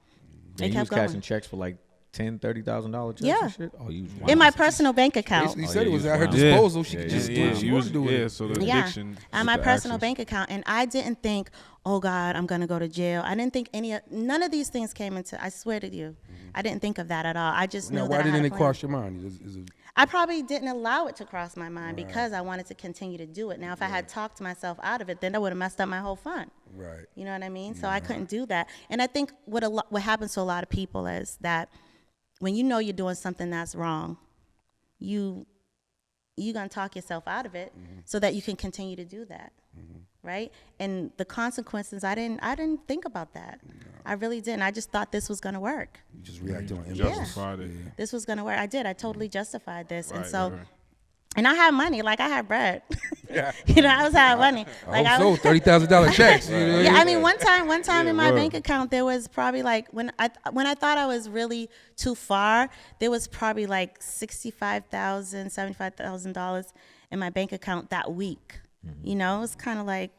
And you was cashing checks for like $10,000, $30,000 checks and shit? Oh, you in my personal bank account. He said it was at her disposal. She could just do what she wanted to do with it. So the addiction. On my personal bank account. And I didn't think, oh God, I'm gonna go to jail. I didn't think none of these things came into, I swear to you, I didn't think of that at all. I just knew that I had a plan. Why didn't it cross your mind? I probably didn't allow it to cross my mind because I wanted to continue to do it. Now, if I had talked myself out of it, then I would have messed up my whole fun. Right. You know what I mean? So I couldn't do that. And I think what happens to a lot of people is that when you know you're doing something that's wrong, you're gonna talk yourself out of it so that you can continue to do that, right? And the consequences, I didn't think about that. No. I really didn't. I just thought this was gonna work. You just reacted on impulse. Justified it. This was gonna work. I did. I totally justified this, and so. And I had money, like I had bread. I was having money. Like I hope so, $30,000 checks. Yeah, I mean, one time in my bank account, there was probably like when I thought I was really too far, there was probably like $65,000, $75,000 in my bank account that week. It was kind of like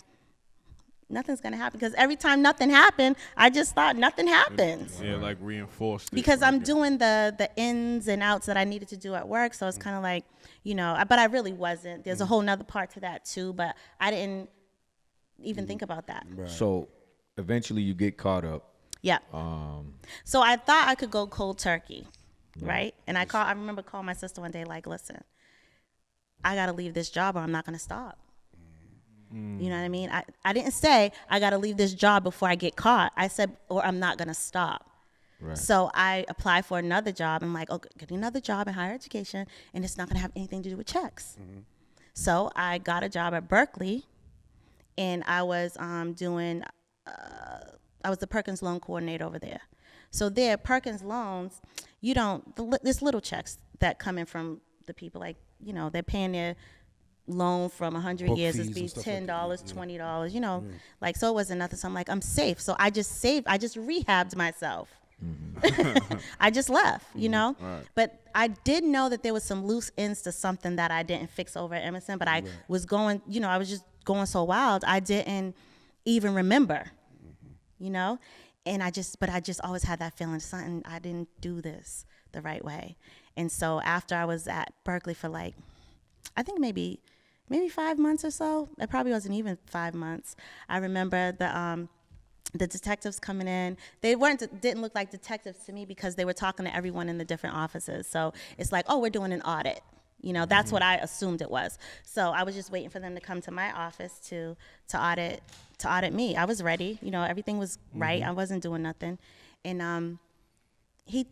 nothing's gonna happen, because every time nothing happened, I just thought nothing happens. Yeah, like reinforced. Because I'm doing the ins and outs that I needed to do at work, so it's kind of like, but I really wasn't. There's a whole nother part to that too, but I didn't even think about that. Right. So eventually you get caught up. Yeah. So I thought I could go cold turkey, right? And I remember calling my sister one day, like, listen, I gotta leave this job or I'm not gonna stop. You know what I mean? I didn't say I got to leave this job before I get caught. I said, or I'm not going to stop. Right. So I applied for another job. I'm like, okay, get another job in higher education, and it's not going to have anything to do with checks. So I got a job at Berkeley, and I was I was the Perkins loan coordinator over there. So there, Perkins loans, there's little checks that come in from the people, like, they're paying their loan from 100 Book years is fees be and stuff $10, like that. $20, like, so it wasn't nothing. So I'm like, I'm safe. So I just saved, I just rehabbed myself, I just left, you know. Right. But I did know that there was some loose ends to something that I didn't fix over at Emerson. But I was going, you know, I was just going so wild, I didn't even remember, you know. And I just always had that feeling, something, I didn't do this the right way. And so after I was at Berkeley for like, I think maybe 5 months or so, it probably wasn't even 5 months. I remember the detectives coming in. They didn't look like detectives to me because they were talking to everyone in the different offices. So it's like, oh, we're doing an audit. You know, that's what I assumed it was. So I was just waiting for them to come to my office to audit me. I was ready. You know, everything was right. I wasn't doing nothing. And he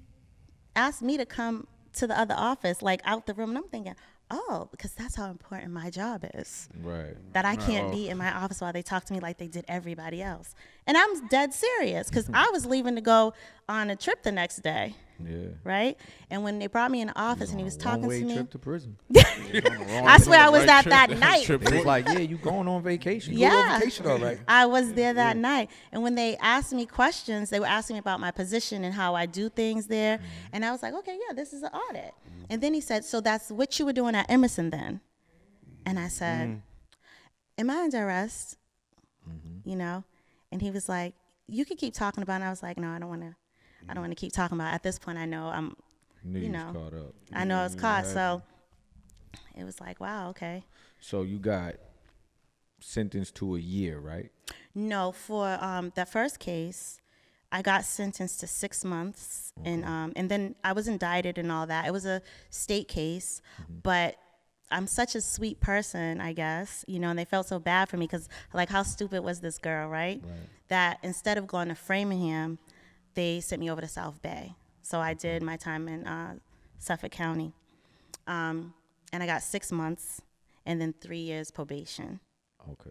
asked me to come to the other office, like out the room. And I'm thinking, oh, because that's how important my job is. Right. That I can't be in my office while they talk to me like they did everybody else. And I'm dead serious because I was leaving to go on a trip the next day. Yeah. Right? And when they brought me in the office and he was talking to One-way me. trip to prison. I swear I was at that night. It was like, yeah, you going on vacation. Yeah. Go on vacation, all right. I was there that night. And when they asked me questions, they were asking me about my position and how I do things there. And I was like, okay, yeah, this is an audit. And then he said, so that's what you were doing at Emerson then? And I said, am I under arrest? You know? And he was like, you could keep talking about it. And I was like, no, I don't want to keep talking about it. At this point, I know I'm, you know, caught up. I know I was caught. So it was like, wow, okay. So you got sentenced to a year, right? No, for that first case, I got sentenced to 6 months, and then I was indicted and all that. It was a state case, but I'm such a sweet person, I guess, you know, and they felt so bad for me because, like, how stupid was this girl, right? That instead of going to Framingham, they sent me over to South Bay. So I did my time in Suffolk County, and I got 6 months and then 3 years probation. Okay.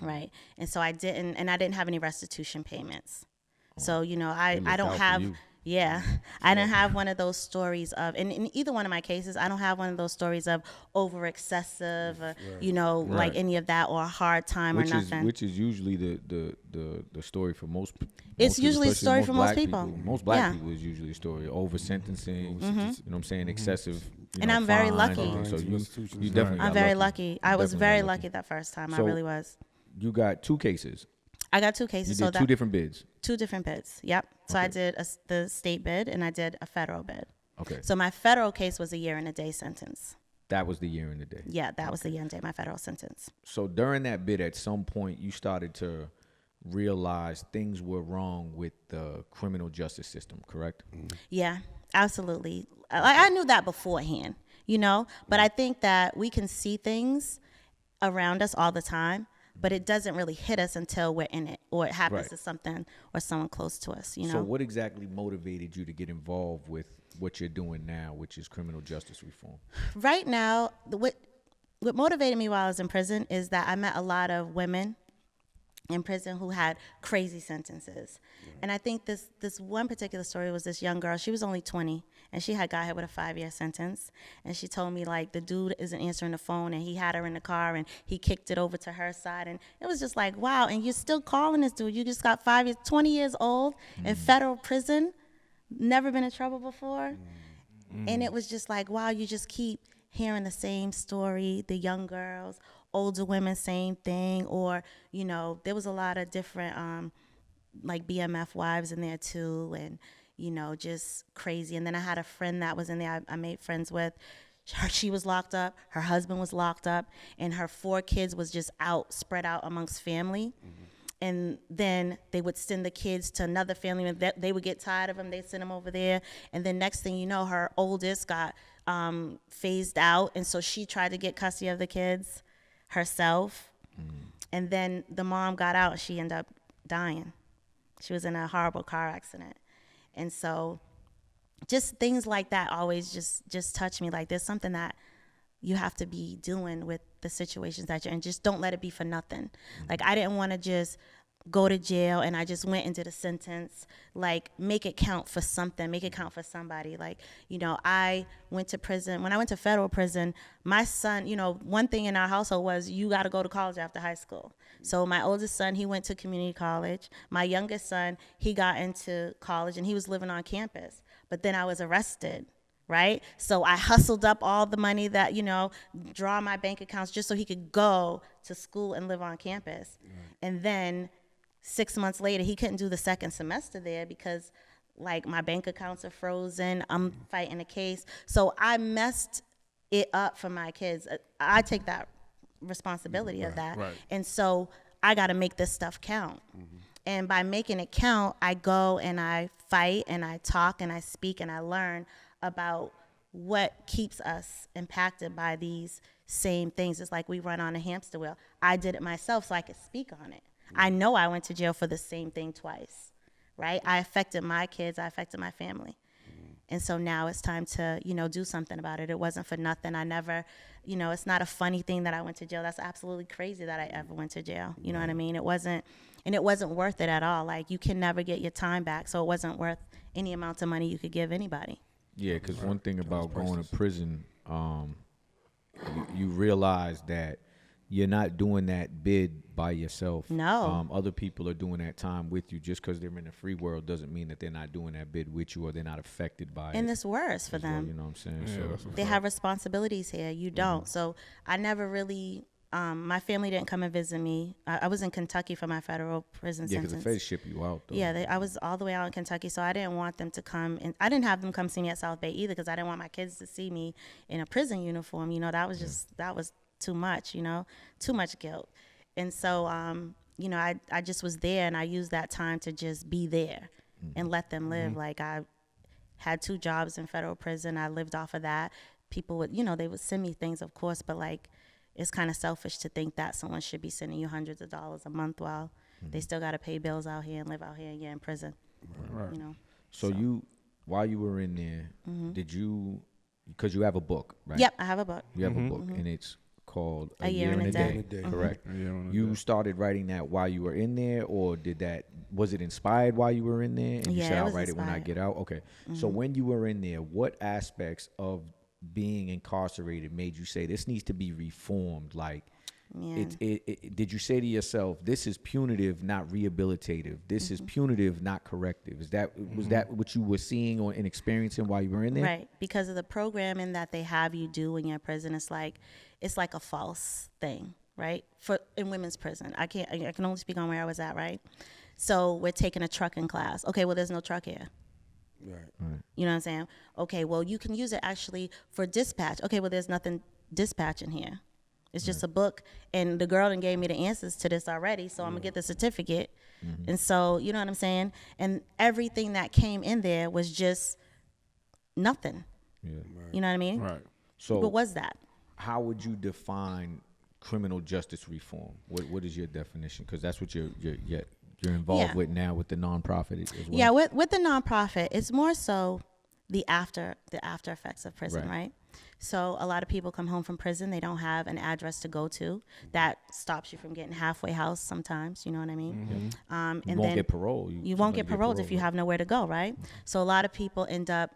Right. And so I didn't have any restitution payments. So, you know, It I looked don't out for have, you. I didn't have one of those stories of, and in either one of my cases, I don't have one of those stories of over excessive, you know, like any of that, or a hard time or nothing. Which is usually the story for most people. It's usually a story for most people. Most black people is usually a story. Over sentencing, you know what I'm saying, excessive. And I'm very lucky. So you definitely got I'm very lucky. lucky. I was Definitely very got lucky that first time. I So- really was. You got 2 cases. I got 2 You cases. did So 2 different bids. 2 different bids. Yep. So I Okay. did the state bid and I did a federal bid. Okay. So my federal case was a year and a day sentence. That was the year and the day. Yeah, that was the year and a day, my federal sentence. So during that bid, at some point, you started to realize things were wrong with the criminal justice system, correct? Yeah, absolutely. I knew that beforehand, you know, but I think that we can see things around us all the time, but it doesn't really hit us until we're in it, or it happens Right. to something or someone close to us, you know. So what exactly motivated you to get involved with what you're doing now, which is criminal justice reform? Right now, what motivated me while I was in prison is that I met a lot of women in prison who had crazy sentences. And I think this one particular story was this young girl. She was only 20, and she had got hit with a 5-year sentence. And she told me, like, the dude isn't answering the phone, and he had her in the car, and he kicked it over to her side. And it was just like, wow, and you're still calling this dude. You just got 5 years, 20 years old in federal prison, never been in trouble before. And it was just like, wow, you just keep hearing the same story, the young girls, older women, same thing. Or, you know, there was a lot of different, like BMF wives in there too, and, you know, just crazy. And then I had a friend that was in there I made friends with. She was locked up, her husband was locked up, and her 4 kids was just spread out amongst family. And then they would send the kids to another family, and they would get tired of them. They'd send them over there. And then next thing you know, her oldest got phased out. And so she tried to get custody of the kids herself. And then the mom got out, and she ended up dying. She was in a horrible car accident. And so just things like that always just touch me. Like, there's something that you have to be doing with the situations that you're in. Just don't let it be for nothing. Like, I didn't want to just go to jail and I just went and did a sentence. Like, make it count for something, make it count for somebody. Like, you know, I went to prison. When I went to federal prison, my son, you know, one thing in our household was you got to go to college after high school. So my oldest son, he went to community college. My youngest son, he got into college and he was living on campus. But then I was arrested. Right? So I hustled up all the money that, you know, draw my bank accounts just so he could go to school and live on campus. And then 6 months later, he couldn't do the second semester there because, like, my bank accounts are frozen. I'm fighting a case. So I messed it up for my kids. I take that responsibility of that. Right. And so I got to make this stuff count. And by making it count, I go and I fight and I talk and I speak and I learn about what keeps us impacted by these same things. It's like we run on a hamster wheel. I did it myself so I could speak on it. I know I went to jail for the same thing twice, right? I affected my kids, I affected my family. And so now it's time to, you know, do something about it. It wasn't for nothing. I never, you know, it's not a funny thing that I went to jail. That's absolutely crazy that I ever went to jail. You know what I mean? It wasn't worth it at all. Like, you can never get your time back, so it wasn't worth any amount of money you could give anybody. Yeah, because one thing about going to prison, you realize that you're not doing that bid by yourself. No. Other people are doing that time with you. Just because they're in the free world doesn't mean that they're not doing that bid with you or they're not affected by it. And it's worse for them. Well, you know what I'm saying? Yeah, So They have responsibilities here. You don't. So I never really, my family didn't come and visit me. I was in Kentucky for my federal prison yeah, because sentence. the feds ship you out, though. Yeah, I was all the way out in Kentucky, so I didn't want them to come. And I didn't have them come see me at South Bay either because I didn't want my kids to see me in a prison uniform. You know, that was just, that was too much, you know, too much guilt. And so, you know, I just was there and I used that time to just be there and let them live. Like, I had 2 jobs in federal prison. I lived off of that. People would, you know, they would send me things, of course, but like, it's kind of selfish to think that someone should be sending you hundreds of dollars a month while they still got to pay bills out here and live out here and you're in prison. Right. You know. So you, while you were in there, did you, because you have a book, right? Yep, I have a book. You have a book, and it's called A Year and a Day. Correct. A Year and a You Day. started writing that while you were in there, or was it inspired while you were in there? And you Yeah, said, it I'll was write it when I inspired. get out? Okay. So when you were in there, what aspects of being incarcerated made you say this needs to be reformed? Like, Yeah. did you say to yourself, this is punitive, not rehabilitative? This is punitive, not corrective? Was that what you were seeing or and experiencing while you were in there? Right, because of the programming that they have you do when you're in prison, it's like a false thing, right? In women's prison, I can only speak on where I was at, right? So we're taking a trucking class. Okay, well, there's no truck here. Right. You know what I'm saying? Okay, well, you can use it actually for dispatch. Okay, well, there's nothing dispatching here. It's just a book, and the girl done gave me the answers to this already, so I'm gonna get the certificate. And so, you know what I'm saying? And everything that came in there was just nothing. Yeah. You know what I mean? Right. So What was that? how would you define criminal justice reform? What is your definition? Because that's what you're involved Yeah. with now with the nonprofit as well. Yeah, with the nonprofit, it's more so the after effects of prison, Right. right? So a lot of people come home from prison, they don't have an address to go to. That stops you from getting halfway house sometimes, you know what I mean? And You won't then get parole. you won't get paroled if you have nowhere to go, right? So a lot of people end up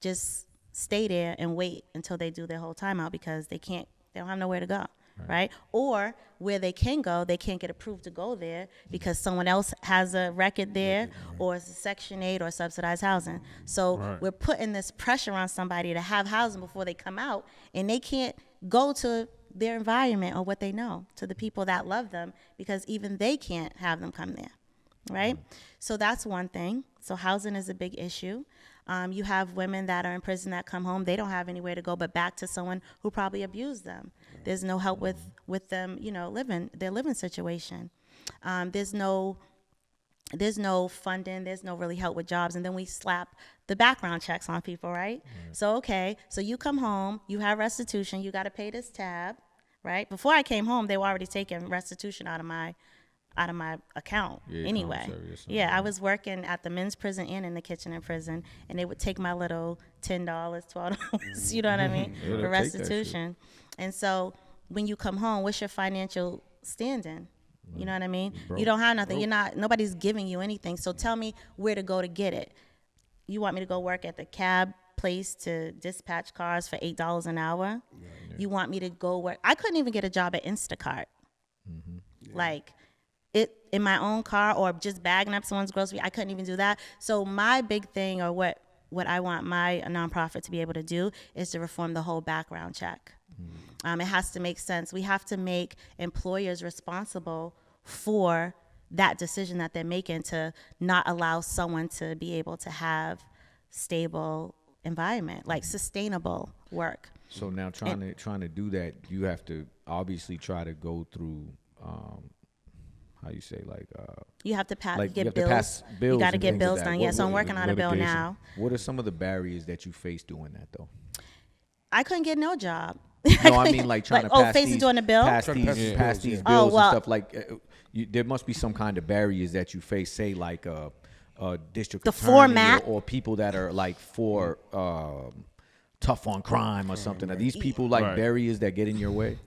just stay there and wait until they do their whole time out because they don't have nowhere to go, right? Or where they can go, they can't get approved to go there because someone else has a record there or it's a Section 8 or subsidized housing. So we're putting this pressure on somebody to have housing before they come out, and they can't go to their environment or what they know, to the people that love them, because even they can't have them come there, right? So that's one thing. So housing is a big issue. You have women that are in prison that come home, they don't have anywhere to go but back to someone who probably abused them. There's no help with them, you know, their living situation. There's no funding, there's no really help with jobs, and then we slap the background checks on people, right? So so you come home, you have restitution, you got to pay this tab, right? Before I came home, they were already taking restitution out of my account anyway. Yeah, I was working at the men's prison and in the kitchen in prison, and they would take my little $10, $12, you know what I mean, they'll for take that restitution. And so when you come home, what's your financial standing? You know what I mean? Broke. You don't have nothing. Nobody's giving you anything. So tell me where to go to get it. You want me to go work at the cab place to dispatch cars for $8 an hour? Yeah. You want me to go work? I couldn't even get a job at Instacart. Like it in my own car or just bagging up someone's grocery. I couldn't even do that. So my big thing, or what I want my nonprofit to be able to do, is to reform the whole background check. It has to make sense. We have to make employers responsible for that decision that they're making to not allow someone to be able to have stable environment, like sustainable work. So now trying to do that, you have to obviously try to go through how you say, like you have to get bills. pass bills. You got to and get things bills like that. done. So I'm working on a bill litigation. now. What are some of the barriers that you face doing that though? I couldn't get no job. No, I mean like trying to pass facing these, doing a bill. pass these bills and stuff. Like there must be some kind of barriers that you face. Say like a district attorney format or people that are like for tough on crime or something. Are these people like barriers that get in your way?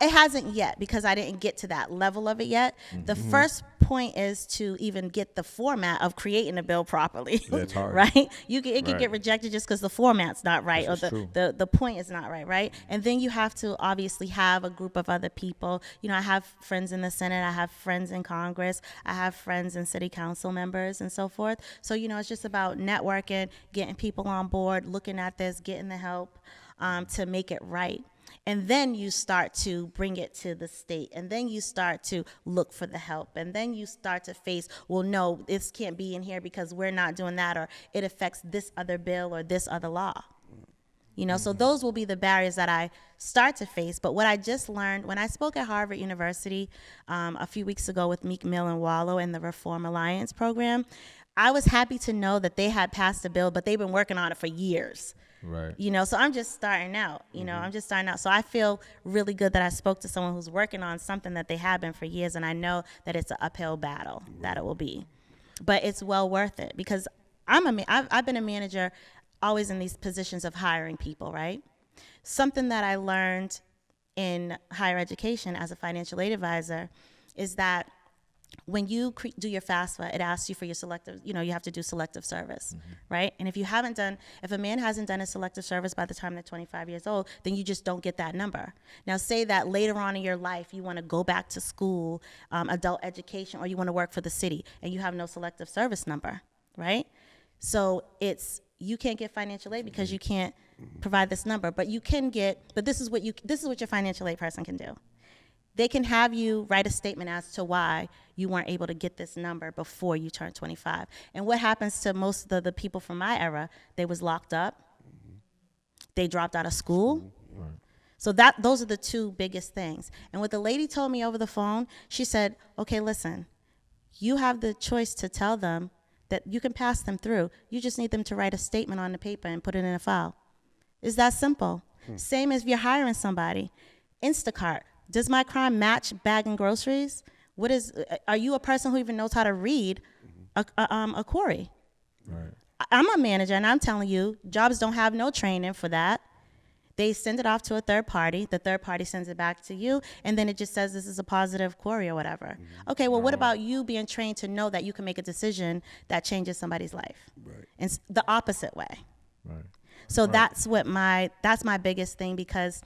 It hasn't yet, because I didn't get to that level of it yet. The first point is to even get the format of creating a bill properly. That's hard. Right? It can get rejected just because the format's not right, or the point is not right? And then you have to obviously have a group of other people. You know, I have friends in the Senate, I have friends in Congress, I have friends in city council members and so forth. So, you know, it's just about networking, getting people on board, looking at this, getting the help to make it right. And then you start to bring it to the state, and then you start to look for the help, and then you start to face, well, no, this can't be in here because we're not doing that, or it affects this other bill or this other law. You know, so those will be the barriers that I start to face. But what I just learned when I spoke at Harvard University a few weeks ago with Meek Mill and Wallow in the Reform Alliance program, I was happy to know that they had passed a bill, but they've been working on it for years. Right. You know, so I'm just starting out, I'm just starting out. So I feel really good that I spoke to someone who's working on something that they have been for years. And I know that it's an uphill battle that it will be, but it's well worth it, because I've been a manager always in these positions of hiring people, right? Something that I learned in higher education as a financial aid advisor is that when you do your FAFSA, it asks you for your selective, you have to do selective service, right? And if a man hasn't done a selective service by the time they're 25 years old, then you just don't get that number. Now, say that later on in your life, you want to go back to school, adult education, or you want to work for the city, and you have no selective service number, right? So you can't get financial aid because you can't provide this number, but this is what your financial aid person can do. They can have you write a statement as to why you weren't able to get this number before you turn 25. And what happens to most of the people from my era, they was locked up. They dropped out of school. Right. So those are the two biggest things. And what the lady told me over the phone, she said, okay, listen, you have the choice to tell them that you can pass them through. You just need them to write a statement on the paper and put it in a file. It's that simple. Same as if you're hiring somebody. Instacart. Does my crime match bagging groceries? Are you a person who even knows how to read a query? Right. I'm a manager, and I'm telling you, jobs don't have no training for that. They send it off to a third party. The third party sends it back to you, and then it just says this is a positive query or whatever. Okay, well, what about you being trained to know that you can make a decision that changes somebody's life? Right. And the opposite way. Right. So that's my biggest thing, because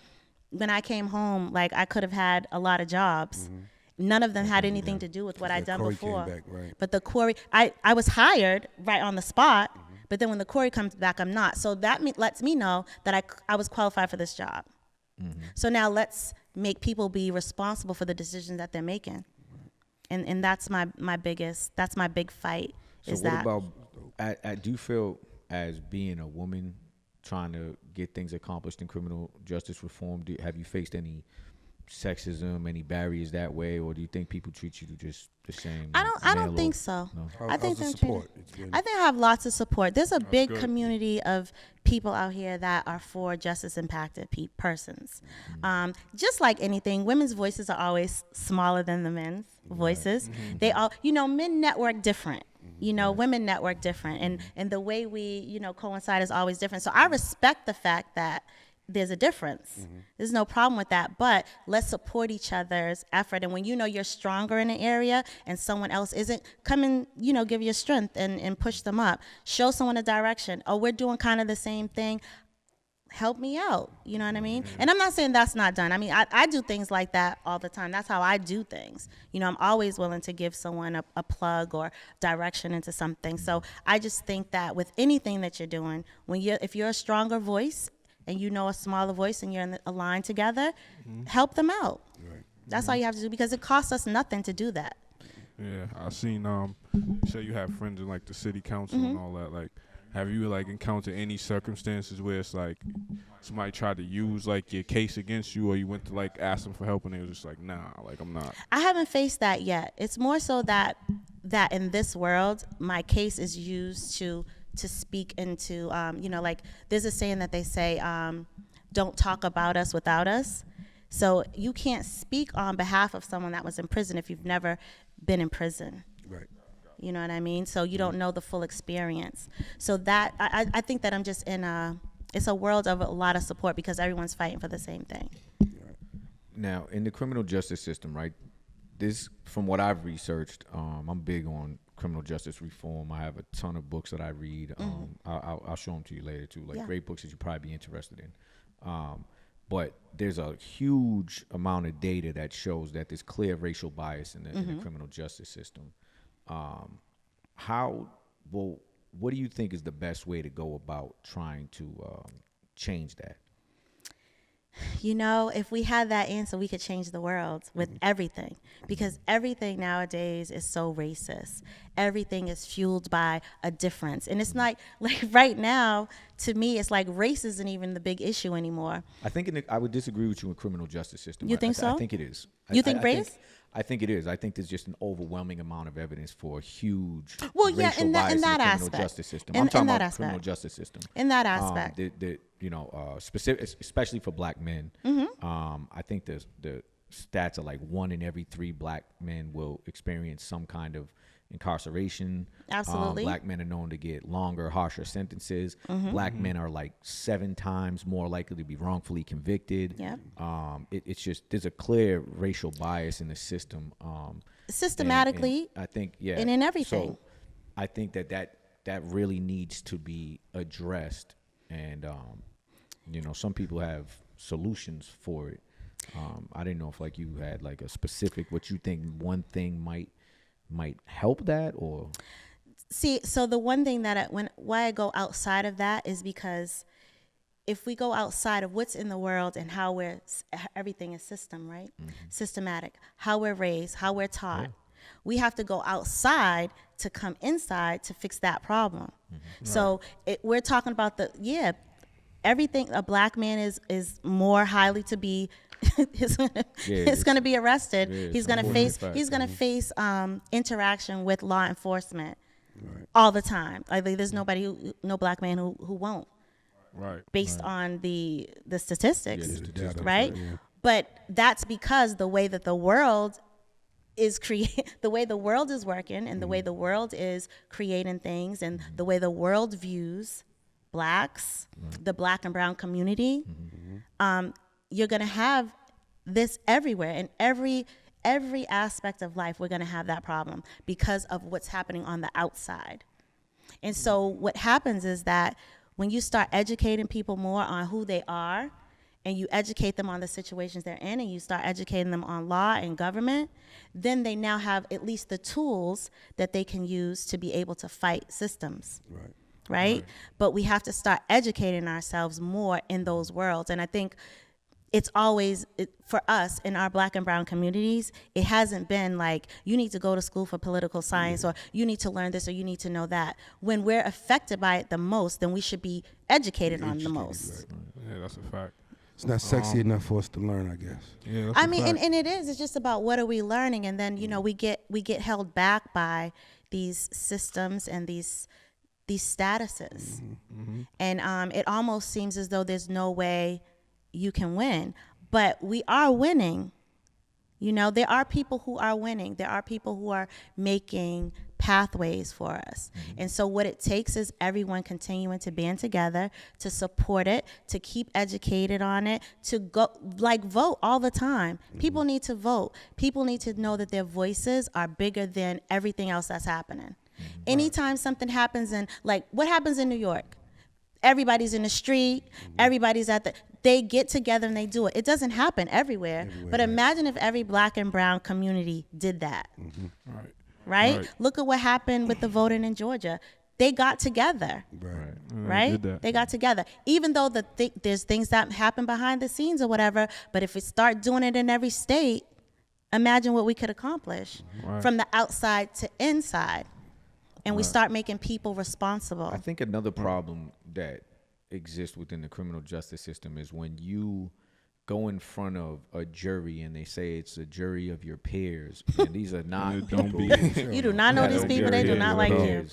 when I came home, like, I could have had a lot of jobs. None of them had anything to do with what I'd done before. Back, right. But the query, I was hired right on the spot, but then when the query comes back, I'm not. So that lets me know that I was qualified for this job. So now let's make people be responsible for the decisions that they're making. And that's my big fight. So what about, I do feel, as being a woman trying to get things accomplished in criminal justice reform, have you faced any sexism, any barriers that way, or do you think people treat you just the same? I don't think so. No? I think I have lots of support. There's a big community of people out here that are for justice impacted persons. Just like anything, women's voices are always smaller than the men's voices. They all, men network different. Women network different, and the way we, coincide is always different. So I respect the fact that there's a difference. There's no problem with that, but let's support each other's effort. And when you know you're stronger in an area and someone else isn't, come and, give your strength and push them up. Show someone a direction. Oh, we're doing kind of the same thing. Help me out. You know what I mean? And I'm not saying that's not done. I mean, I do things like that all the time. That's how I do things. I'm always willing to give someone a plug or direction into something. So I just think that with anything that you're doing, if you're a stronger voice and a smaller voice and you're in a line together, help them out. Right. That's all you have to do, because it costs us nothing to do that. Yeah, I seen say you have friends in like the city council and all that. Like, have you like encountered any circumstances where it's like somebody tried to use like your case against you, or you went to like ask them for help and they was just like, nah, like I'm not? I haven't faced that yet. It's more so that in this world, my case is used to speak into, like there's a saying that they say, don't talk about us without us. So you can't speak on behalf of someone that was in prison if you've never been in prison. Right. You know what I mean? So you don't know the full experience. So that I think that I'm just it's a world of a lot of support, because everyone's fighting for the same thing. Now, in the criminal justice system, right? This, from what I've researched, I'm big on criminal justice reform. I have a ton of books that I read. I'll show them to you later too, like great books that you'd probably be interested in. But there's a huge amount of data that shows that there's clear racial bias in the criminal justice system. What do you think is the best way to go about trying to change that? If we had that answer, we could change the world with everything, because everything nowadays is so racist. Everything is fueled by a difference. And it's like right now, to me, it's like race isn't even the big issue anymore. I think I would disagree with you in criminal justice system. You think so? I think it is. You think race? I think it is. I think there's just an overwhelming amount of evidence for a huge racial bias in the criminal justice system. I'm talking about criminal justice system. In that aspect. Specific, especially for black men. I think the stats are like 1 in every 3 black men will experience some kind of incarceration. Absolutely. Black men are known to get longer, harsher sentences. Black men are like 7 times more likely to be wrongfully convicted. Yep. It's just, there's a clear racial bias in the system. Systematically. And I think, and in everything. So I think that really needs to be addressed. And, some people have solutions for it. I didn't know if like you had like a specific, what you think one thing might help that, or? See, so the one thing that why I go outside of that is because if we go outside of what's in the world and how everything is right? Systematic, how we're raised, how we're taught. We have to go outside to come inside to fix that problem. So we're talking about everything. A black man is more highly to be is going to be arrested. He's going to face interaction with law enforcement all the time. Like there's no black man who won't. Based on the statistics, right? Yeah. But that's because the way that the world is the way the world is working, and the way the world is creating things, and the way the world views blacks, the black and brown community, you're going to have this everywhere. In every aspect of life, we're going to have that problem because of what's happening on the outside. And so what happens is that when you start educating people more on who they are, and you educate them on the situations they're in, and you start educating them on law and government, then they now have at least the tools that they can use to be able to fight systems. Right? But we have to start educating ourselves more in those worlds. And I think it's always, for us in our black and brown communities, it hasn't been like, you need to go to school for political science, or you need to learn this, or you need to know that. When we're affected by it the most, then we should be educated on the most. Yeah, that's a fact. It's not sexy enough for us to learn, I guess. Yeah, I mean, and it is. It's just about what are we learning, and then we get held back by these systems and these statuses, and it almost seems as though there's no way you can win, but we are winning You know, there are people who are winning. There are people who are making pathways for us. And so what it takes is everyone continuing to band together, to support it, to keep educated on it, to go, like, vote all the time. People need to vote. People need to know that their voices are bigger than everything else that's happening. Anytime something happens in, like, what happens in New York? Everybody's in the street, everybody's they get together and they do it. It doesn't happen everywhere. But imagine if every black and brown community did that. Right? Look at what happened with the voting in Georgia. They got together. Right? They got together. Even though there's things that happen behind the scenes or whatever, but if we start doing it in every state, imagine what we could accomplish from the outside to inside. And we start making people responsible. I think another problem that exists within the criminal justice system is when you go in front of a jury and they say it's a jury of your peers, and these are not people. You do not know these people. They do not like you.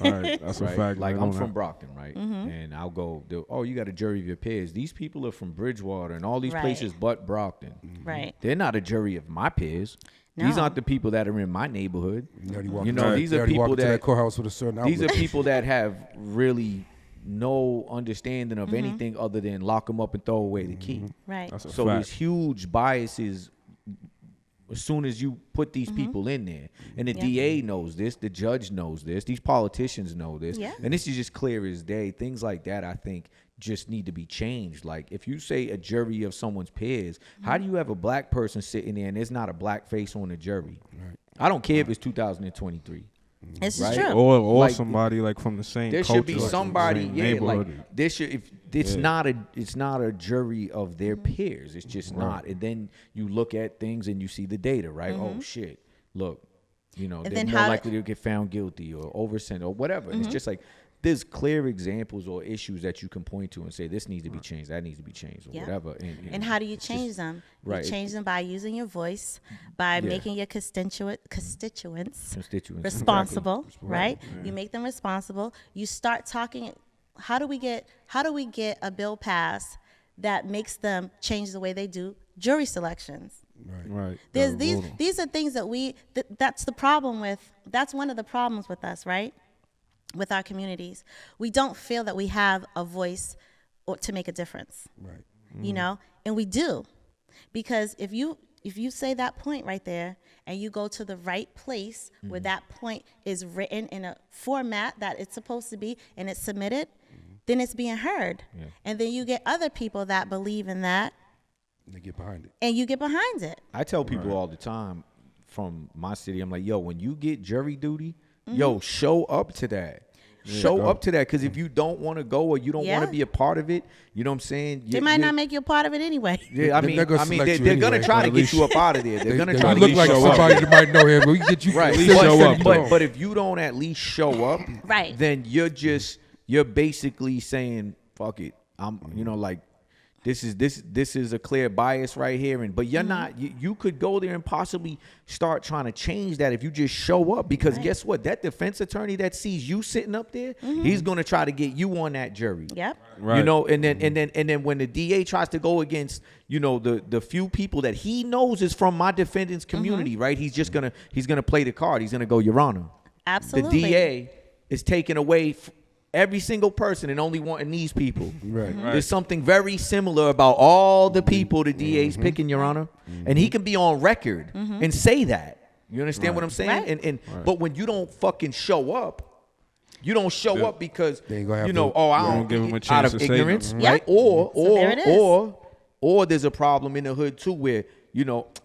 Right, that's a fact. Like, I'm from Brockton, right? And I'll go, you got a jury of your peers. These people are from Bridgewater and all these places but Brockton. Right. They're not a jury of my peers. No. These aren't the people that are in my neighborhood. You know, these are people that courthouse with a certain these are outlook. people that have really no understanding of anything other than lock them up and throw away the key. Right. That's a So fact. there's huge biases as soon as you put these people in there. And the DA knows this, the judge knows this, these politicians know this. Yeah. And this is just clear as day. Things like that, I think, just need to be changed. Like, if you say a jury of someone's peers, how do you have a black person sitting there and there's not a black face on the jury? I don't care if it's 2023. It's Right? true. Or Like, somebody like from the same There culture, should be like, from the somebody, same like neighborhood. there should. If it's not a jury of their peers. It's just not. And then you look at things and you see the data, right? Oh shit! Look, they're then more how- likely to get found guilty or oversent or whatever. And it's just like there's clear examples or issues that you can point to and say this needs to be changed, that needs to be changed, or whatever. And how do you it's change just- them? right. You change them by using your voice, by making your constituents responsible, right? You make them responsible. You start talking. How do we get a bill passed that makes them change the way they do jury selections? Right. There's Gotta vote 'em. these are things that that's the problem with. That's one of the problems with us, right? With our communities, we don't feel that we have a voice or to make a difference. Right. You know, and we do, because if you say that point right there and you go to the right place where that point is written in a format that it's supposed to be and it's submitted, then it's being heard. And then you get other people that believe in that They get behind it. and you get behind it. I tell people all the time from my city, I'm like, yo, when you get jury duty, yo, show up to that. Show up to that, because if you don't want to go or you don't want to be a part of it, you know what I'm saying? They might not make you a part of it anyway. Yeah, I mean, They're gonna select you they're gonna anyway. try to At get least- you up out of there. They're gonna They try to look get like you up. somebody that might know him. We get you Right, at least show up. but if you don't at least show up, Right. then you're basically saying, fuck it. I'm, like, this is a clear bias right here, but you're not. You could go there and possibly start trying to change that if you just show up, because guess what? That defense attorney that sees you sitting up there, he's gonna try to get you on that jury. Yep. Right. And then when the DA tries to go against, the few people that he knows is from my defendant's community, right? He's gonna play the card. He's gonna go, Your Honor. Absolutely. The DA is taking away every single person and only wanting these people. Right. There's something very similar about all the people the DA's picking, Your Honor. And he can be on record and say that. You understand what I'm saying? Right. And but when you don't fucking show up, you don't show up because They ain't gonna have I don't don't give him a out chance of to say ignorance, nothing. right? Yeah. So there it is. Or there's a problem in the hood too where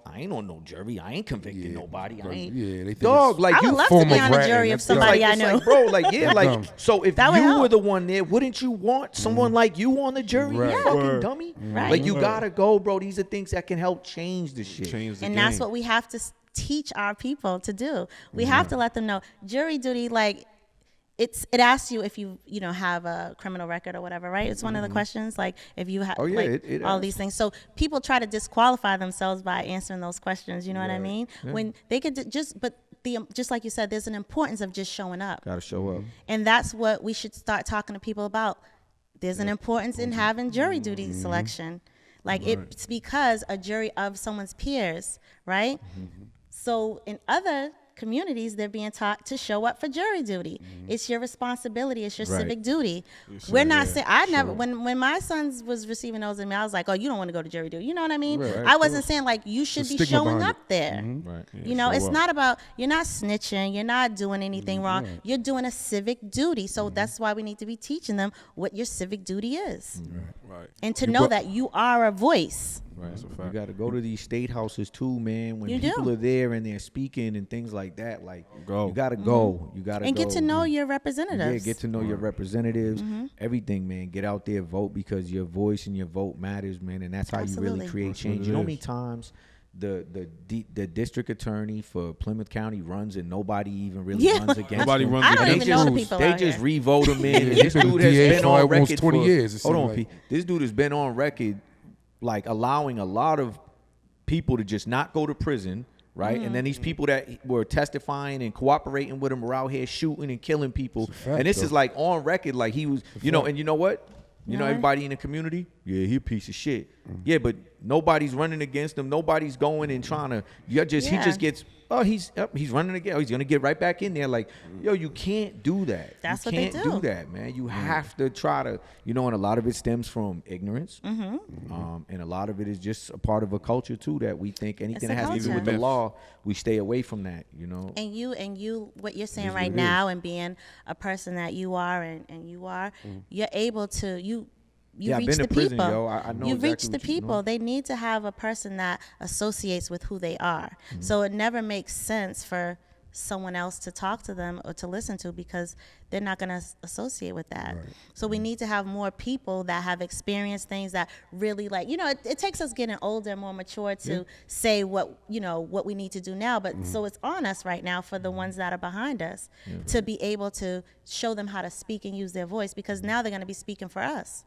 I ain't on no jury. I ain't convicting nobody. I ain't. Yeah, they think Dog, it's like I would you love to form be of on a ratting. jury of It's somebody like, I it's know. like, bro, like, yeah, That's like, dumb. so if That would you were help. the one there, wouldn't you want someone like you on the jury? Right. You fucking Word. dummy. Right. Like, you gotta go, bro. These are things that can help change the shit. Change the And game. that's what we have to teach our people to do. We have to let them know jury duty, like, it asks you if you have a criminal record or whatever, right? It's one of the questions, like, if you have Oh, yeah, it all asks. these things. So people try to disqualify themselves by answering those questions. You know what I mean? When they could just like you said, there's an importance of just showing up, Gotta show up. and that's what we should start talking to people about. There's an importance in having jury duty selection. Like it's because a jury of someone's peers, right? So in other communities, they're being taught to show up for jury duty. It's your responsibility. It's your civic duty. We're not saying, when my sons was receiving those in me, I was like, oh, you don't want to go to jury duty. You know what I mean? I wasn't saying like you should be showing up there. You know, it's not about, you're not snitching. You're not doing anything wrong. You're doing a civic duty. So that's why we need to be teaching them what your civic duty is. And to know that you are a voice. Right. You got to go to these state houses too, man. When people are there and they're speaking and things like that, like you got to go. You got to and get to know your representatives. Yeah, get to know your representatives. Everything, man. Get out there, vote, because your voice and your vote matters, man. And that's how you really create change. You know how many times the district attorney for Plymouth County runs and nobody even really runs against him? Nobody runs I don't against even know the people They out just here. re-vote him in. And this dude has been on record 20 years. Hold on, Pete. This dude has been on record like allowing a lot of people to just not go to prison, right? And then these people that were testifying and cooperating with him were out here shooting and killing people. And this is like on record, like he was, you know, and you know what? You know, everybody in the community, he a piece of shit. Yeah, but nobody's running against him. Nobody's going and trying to, he just gets, he's running again. Oh, he's going to get right back in there. Like, yo, you can't do that. That's you what they can't do. do that, man. You have to try to, you know, and a lot of it stems from ignorance. And a lot of it is just a part of a culture too, that we think anything that has to do with the law, we stay away from that, you know. And you, what you're saying right now, and being a person that you are, and you are, you're able to, you reach the prison, people. yo. I know you exactly reach the what people. They need to have a person that associates with who they are. So it never makes sense for someone else to talk to them or to listen to, because they're not going to associate with that. So we need to have more people that have experienced things that really, like, you know, it takes us getting older and more mature to say what, you know, what we need to do now. But so it's on us right now for the ones that are behind us to be able to show them how to speak and use their voice, because now they're going to be speaking for us.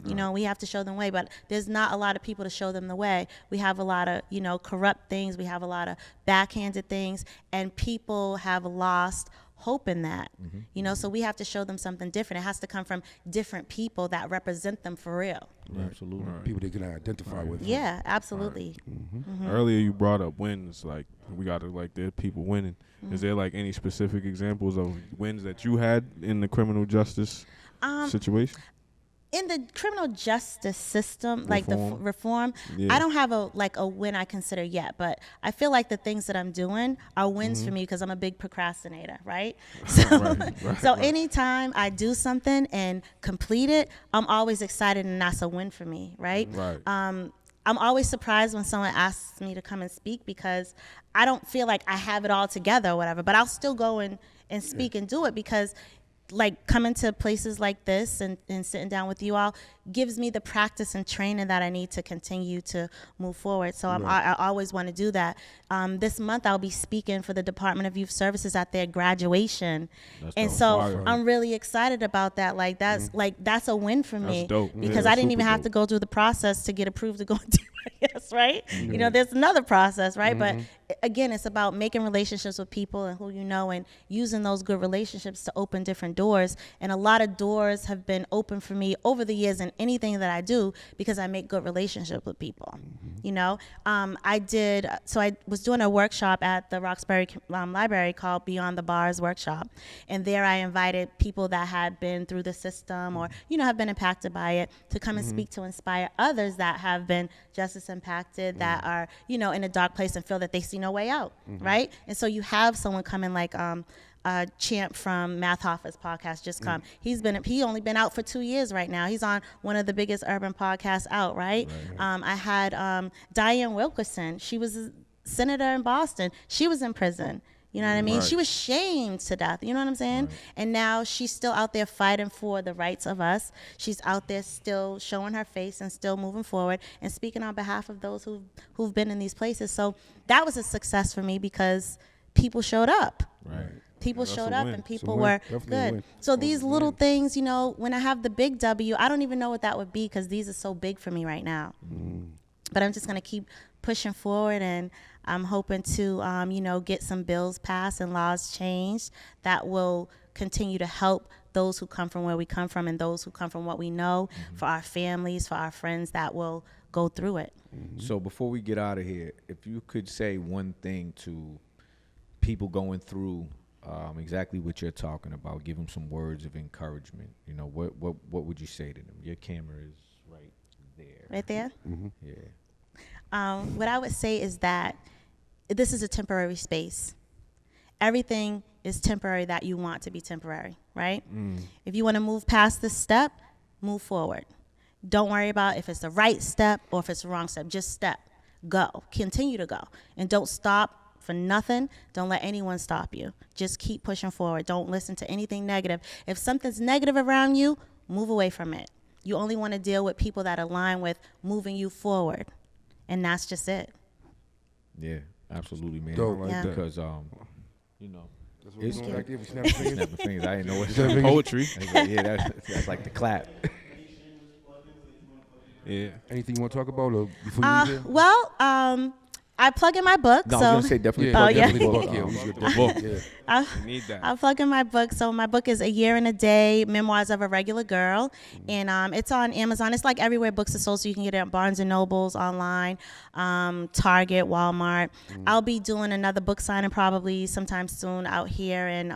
You know, we have to show them the way, but there's not a lot of people to show them the way. We have a lot of, you know, corrupt things. We have a lot of backhanded things, and people have lost hope in that. You know, so we have to show them something different. It has to come from different people that represent them for real. Absolutely. People they can identify with. Yeah, absolutely. Earlier you brought up wins, like we got to, like, there are people winning. Is there like any specific examples of wins that you had in the criminal justice situation? In the criminal justice system, like the reform, Yeah. I don't have a win I consider yet, but I feel like the things that I'm doing are wins for me, because I'm a big procrastinator, right? So anytime I do something and complete it, I'm always excited, and that's a win for me, right? I'm always surprised when someone asks me to come and speak, because I don't feel like I have it all together or whatever, but I'll still go and speak and do it, because like coming to places like this and sitting down with you all gives me the practice and training that I need to continue to move forward. So I always want to do that. This month I'll be speaking for the Department of Youth Services at their graduation. I'm really excited about that. Like that's a win for me, because I didn't even have to go through the process to get approved to go and do it. Yes, right? You know, there's another process, right? But again, it's about making relationships with people and who you know, and using those good relationships to open different doors. And a lot of doors have been open for me over the years in anything that I do, because I make good relationships with people. You know, I was doing a workshop at the Roxbury Library called Beyond the Bars Workshop. And there I invited people that had been through the system or, you know, have been impacted by it to come and speak to inspire others that have been justice impacted, that are, you know, in a dark place and feel that they see no way out, right? And so you have someone coming like Champ from Math Hoffa's podcast just come. He only been out for 2 years right now. He's on one of the biggest urban podcasts out, right? I had Diane Wilkerson. She was a senator in Boston. She was in prison. You know what I mean? She was shamed to death. You know what I'm saying? And now she's still out there fighting for the rights of us. She's out there still showing her face and still moving forward and speaking on behalf of those who've been in these places. So that was a success for me, because people showed up. People showed up and people were good. So these little things, you know, when I have the big W, I don't even know what that would be, because these are so big for me right now. But I'm just going to keep pushing forward, and I'm hoping to, you know, get some bills passed and laws changed that will continue to help those who come from where we come from and those who come from what we know, for our families, for our friends that will go through it. So before we get out of here, if you could say one thing to people going through exactly what you're talking about, give them some words of encouragement. You know, what would you say to them? Your camera is right there. Right there? Yeah. What I would say is that this is a temporary space. Everything is temporary that you want to be temporary, right? If you want to move past this step, move forward. Don't worry about if it's the right step or if it's the wrong step. Just step. Go. Continue to go. And don't stop for nothing. Don't let anyone stop you. Just keep pushing forward. Don't listen to anything negative. If something's negative around you, move away from it. You only want to deal with people that align with moving you forward. And that's just it. Yeah, absolutely, man. Dope. Like Yeah. because you know, That's what it's we're doing right there. We snap fingers. snapping fingers. I didn't know what Poetry. yeah, that's like the clap. Yeah. Anything you want to talk about or before you leave here? Well, I plug in my book. No, so I was gonna say definitely. Yeah, plug yeah. in the definitely book. book. Yeah, we should The get book. Yeah. I, We need that. I'll plug in my book. So my book is A Year and a Day, Memoirs of a Regular Girl. And it's on Amazon. It's like everywhere books are sold, so you can get it at Barnes & Nobles, online, Target, Walmart. I'll be doing another book signing probably sometime soon out here in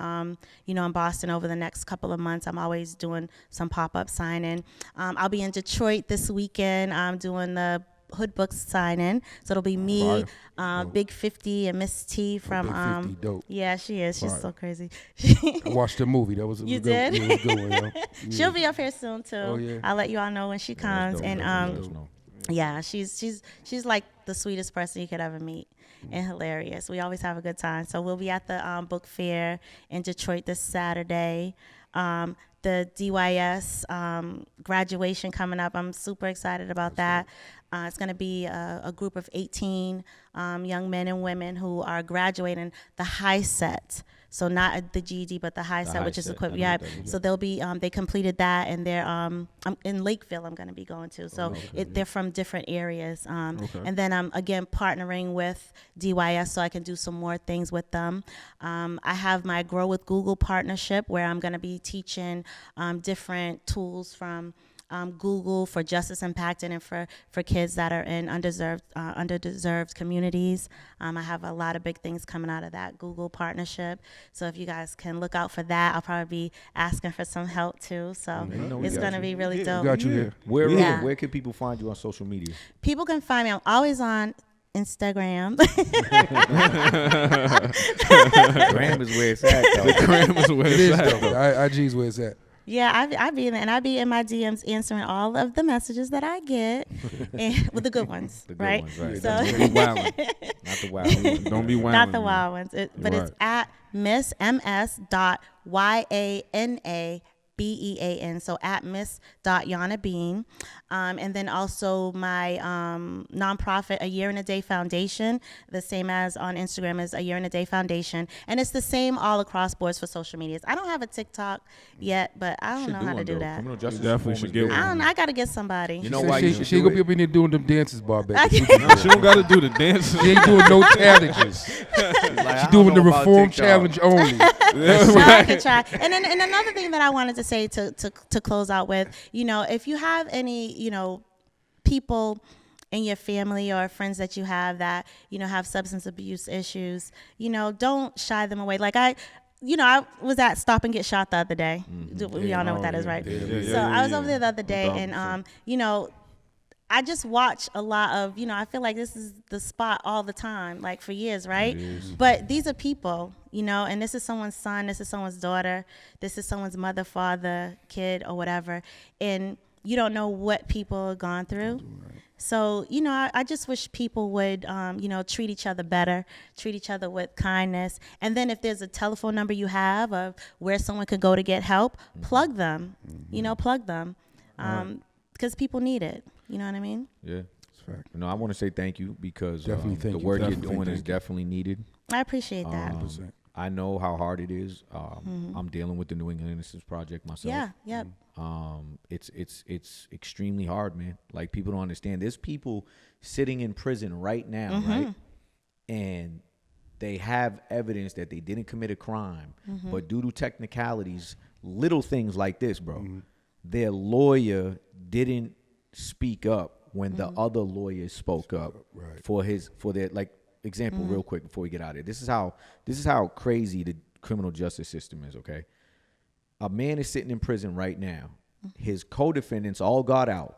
Boston over the next couple of months. I'm always doing some pop-up signing. I'll be in Detroit this weekend. I'm doing the Hood Books signing. So it'll be me, Big 50, and Miss T from Big 50, dope. Yeah, she is. She's Fire. so crazy. I watched the movie. That was a You good, did? Yeah, it was a good one, yo. She'll be up here soon too. Oh, yeah. I'll let you all know when she comes. Dope, And definitely let us know. yeah, she's like the sweetest person you could ever meet, and hilarious. We always have a good time. So we'll be at the book fair in Detroit this Saturday. The DYS graduation coming up. I'm super excited about that. It's going to be a group of 18 young men and women who are graduating the high set. So not the GED, but the high set, high which is set. equipped. I know Yeah. what that is. So they'll be. They completed that, and they're in Lakeville. I'm going to be going to. So they're from different areas. And then I'm again partnering with DYS so I can do some more things with them. I have my Grow with Google partnership where I'm going to be teaching different tools from Google for justice impacting and for kids that are in underdeserved communities. I have a lot of big things coming out of that Google partnership. So if you guys can look out for that, I'll probably be asking for some help too. So it's going to be really dope. Got you here. Where can people find you on social media? People can find me. I'm always on Instagram. Gram is where it's at, though. Gram is where It it's is, at. though. IG's where it's at. Yeah, I be in there, and I be in my DMs answering all of the messages that I get, and with the good ones, The good right? ones, right. So Don't be wildin'. Not the wild ones. Don't be wildin'. not the wild ones, but Right. it's at miss.ms.YANABEAN. So at miss.Ayana Bean. And then also my nonprofit, A Year and a Day Foundation, the same as on Instagram as A Year and a Day Foundation. And it's the same all across boards for social medias. I don't have a TikTok yet, but I don't know how to do that. Criminal justice definitely reform should is get big. one. I don't know. I got to get somebody. You know why you She should ain't do gonna be it? up in there doing them dances, Bob. I She can't. She don't got to do the dance. ain't doing no challenges. She doing the reform challenge only. No, I could try. And then and another thing that I wanted to say to close out with, if you have any, people in your family or friends that you have that, have substance abuse issues, don't shy them away. Like I was at Stop and Get Shot the other day. We all know what that is, right? So I was over there the other day, and I just watch a lot of, I feel like this is the spot all the time, like for years, right? But these are people, and this is someone's son, this is someone's daughter, this is someone's mother, father, kid, or whatever. And you don't know what people have gone through. So, I just wish people would, treat each other better, treat each other with kindness. And then if there's a telephone number you have of where someone could go to get help, plug them, plug them. Because people need it. You know what I mean? Yeah. It's fact. I want to say thank you because Definitely thank the you. work Definitely you're doing thank is you. definitely needed. I appreciate that. 100%. I know how hard it is. I'm dealing with the New England Innocence Project myself. Yeah, yep. It's extremely hard, man. Like people don't understand. There's people sitting in prison right now, right? And they have evidence that they didn't commit a crime, Mm-hmm. but due to technicalities, little things like this, bro, Mm-hmm. their lawyer didn't speak up when the Mm-hmm. other lawyers spoke up right. for their like example Mm-hmm. real quick before we get out of it. This is how crazy the criminal justice system is, okay? A man is sitting in prison right now. His co-defendants all got out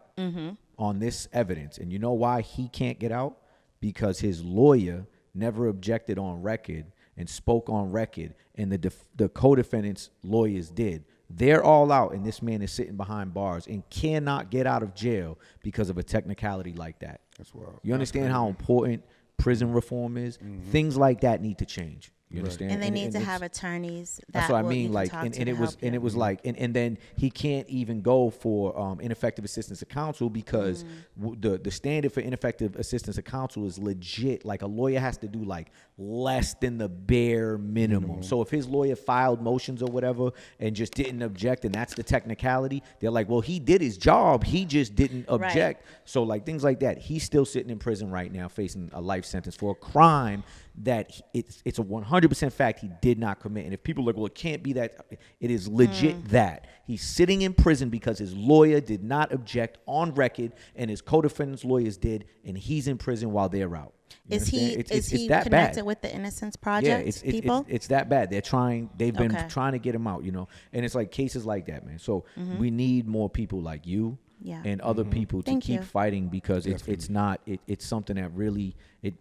on this evidence. And you know why he can't get out? Because his lawyer never objected on record and spoke on record, and the co-defendants' lawyers did. They're all out, and this man is sitting behind bars and cannot get out of jail because of a technicality like that. That's wild. You understand how important prison reform is? Things like that need to change. You understand? And they need to it's- have attorneys. That's that what I will- you mean. can Like, talk and to it to was, help and you. it was like, and then he can't even go for ineffective assistance of counsel because the standard for ineffective assistance of counsel is legit. Like a lawyer has to do like less than the bare minimum. So if his lawyer filed motions or whatever and just didn't object, and that's the technicality, they're like, well, he did his job, he just didn't object. So like things like that. He's still sitting in prison right now, facing a life sentence for a crime that it's a 100% fact he did not commit. And if people are like, well, it can't be that, it is legit that. He's sitting in prison because his lawyer did not object on record, and his co-defendant's lawyers did, and he's in prison while they're out. You Is he understand? is he that connected bad. with the Innocence Yeah, Project people? it's that bad. They've been Okay. trying to get him out, and it's like cases like that, man. So we need more people like you Yeah. and other people to Thank keep you. fighting, because it's something that really,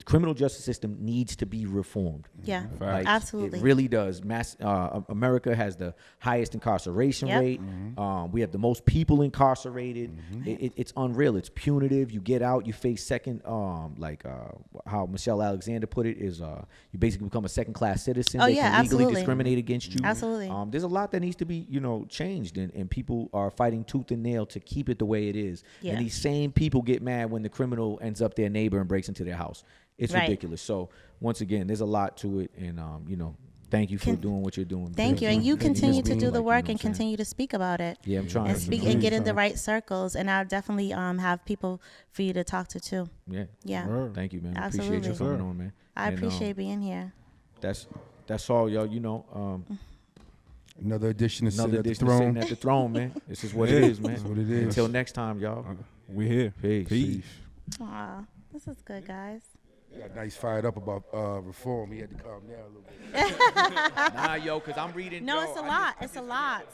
criminal justice system needs to be reformed. Yeah, Like, absolutely. It really does. America has the highest incarceration Yep. rate. We have the most people incarcerated. It's unreal. It's punitive. You get out, you face second, how Michelle Alexander put it, is you basically become a second-class citizen. Oh, They yeah, can legally absolutely. discriminate against you. Absolutely. There's a lot that needs to be, changed, and people are fighting tooth and nail to keep it the way it is. Yeah. And these same people get mad when the criminal ends up their neighbor and breaks into their house. It's Right. ridiculous. So once again, there's a lot to it, and thank you for doing what you're doing. Thank you, and you Thank continue to Miss do Bean. the Like, work you know and what I'm saying? continue to speak about it. Yeah, I'm trying. And speak and get in the right circles, and I'll definitely have people for you to talk to too. Yeah. Yeah, Word. Thank you, man. We Absolutely. appreciate you coming on, man. I And, appreciate being here. that's all, y'all. Another edition of Another Sitting at the edition of Sitting Throne. at the Throne, man. This is what it is, man. This is what it is. Until next time, y'all. We here. Peace. Aw, this is good, guys. Got nice fired up about reform. He had to calm down a little bit. Nah, yo, because I'm reading. No, yo, it's a I lot. It's a lot.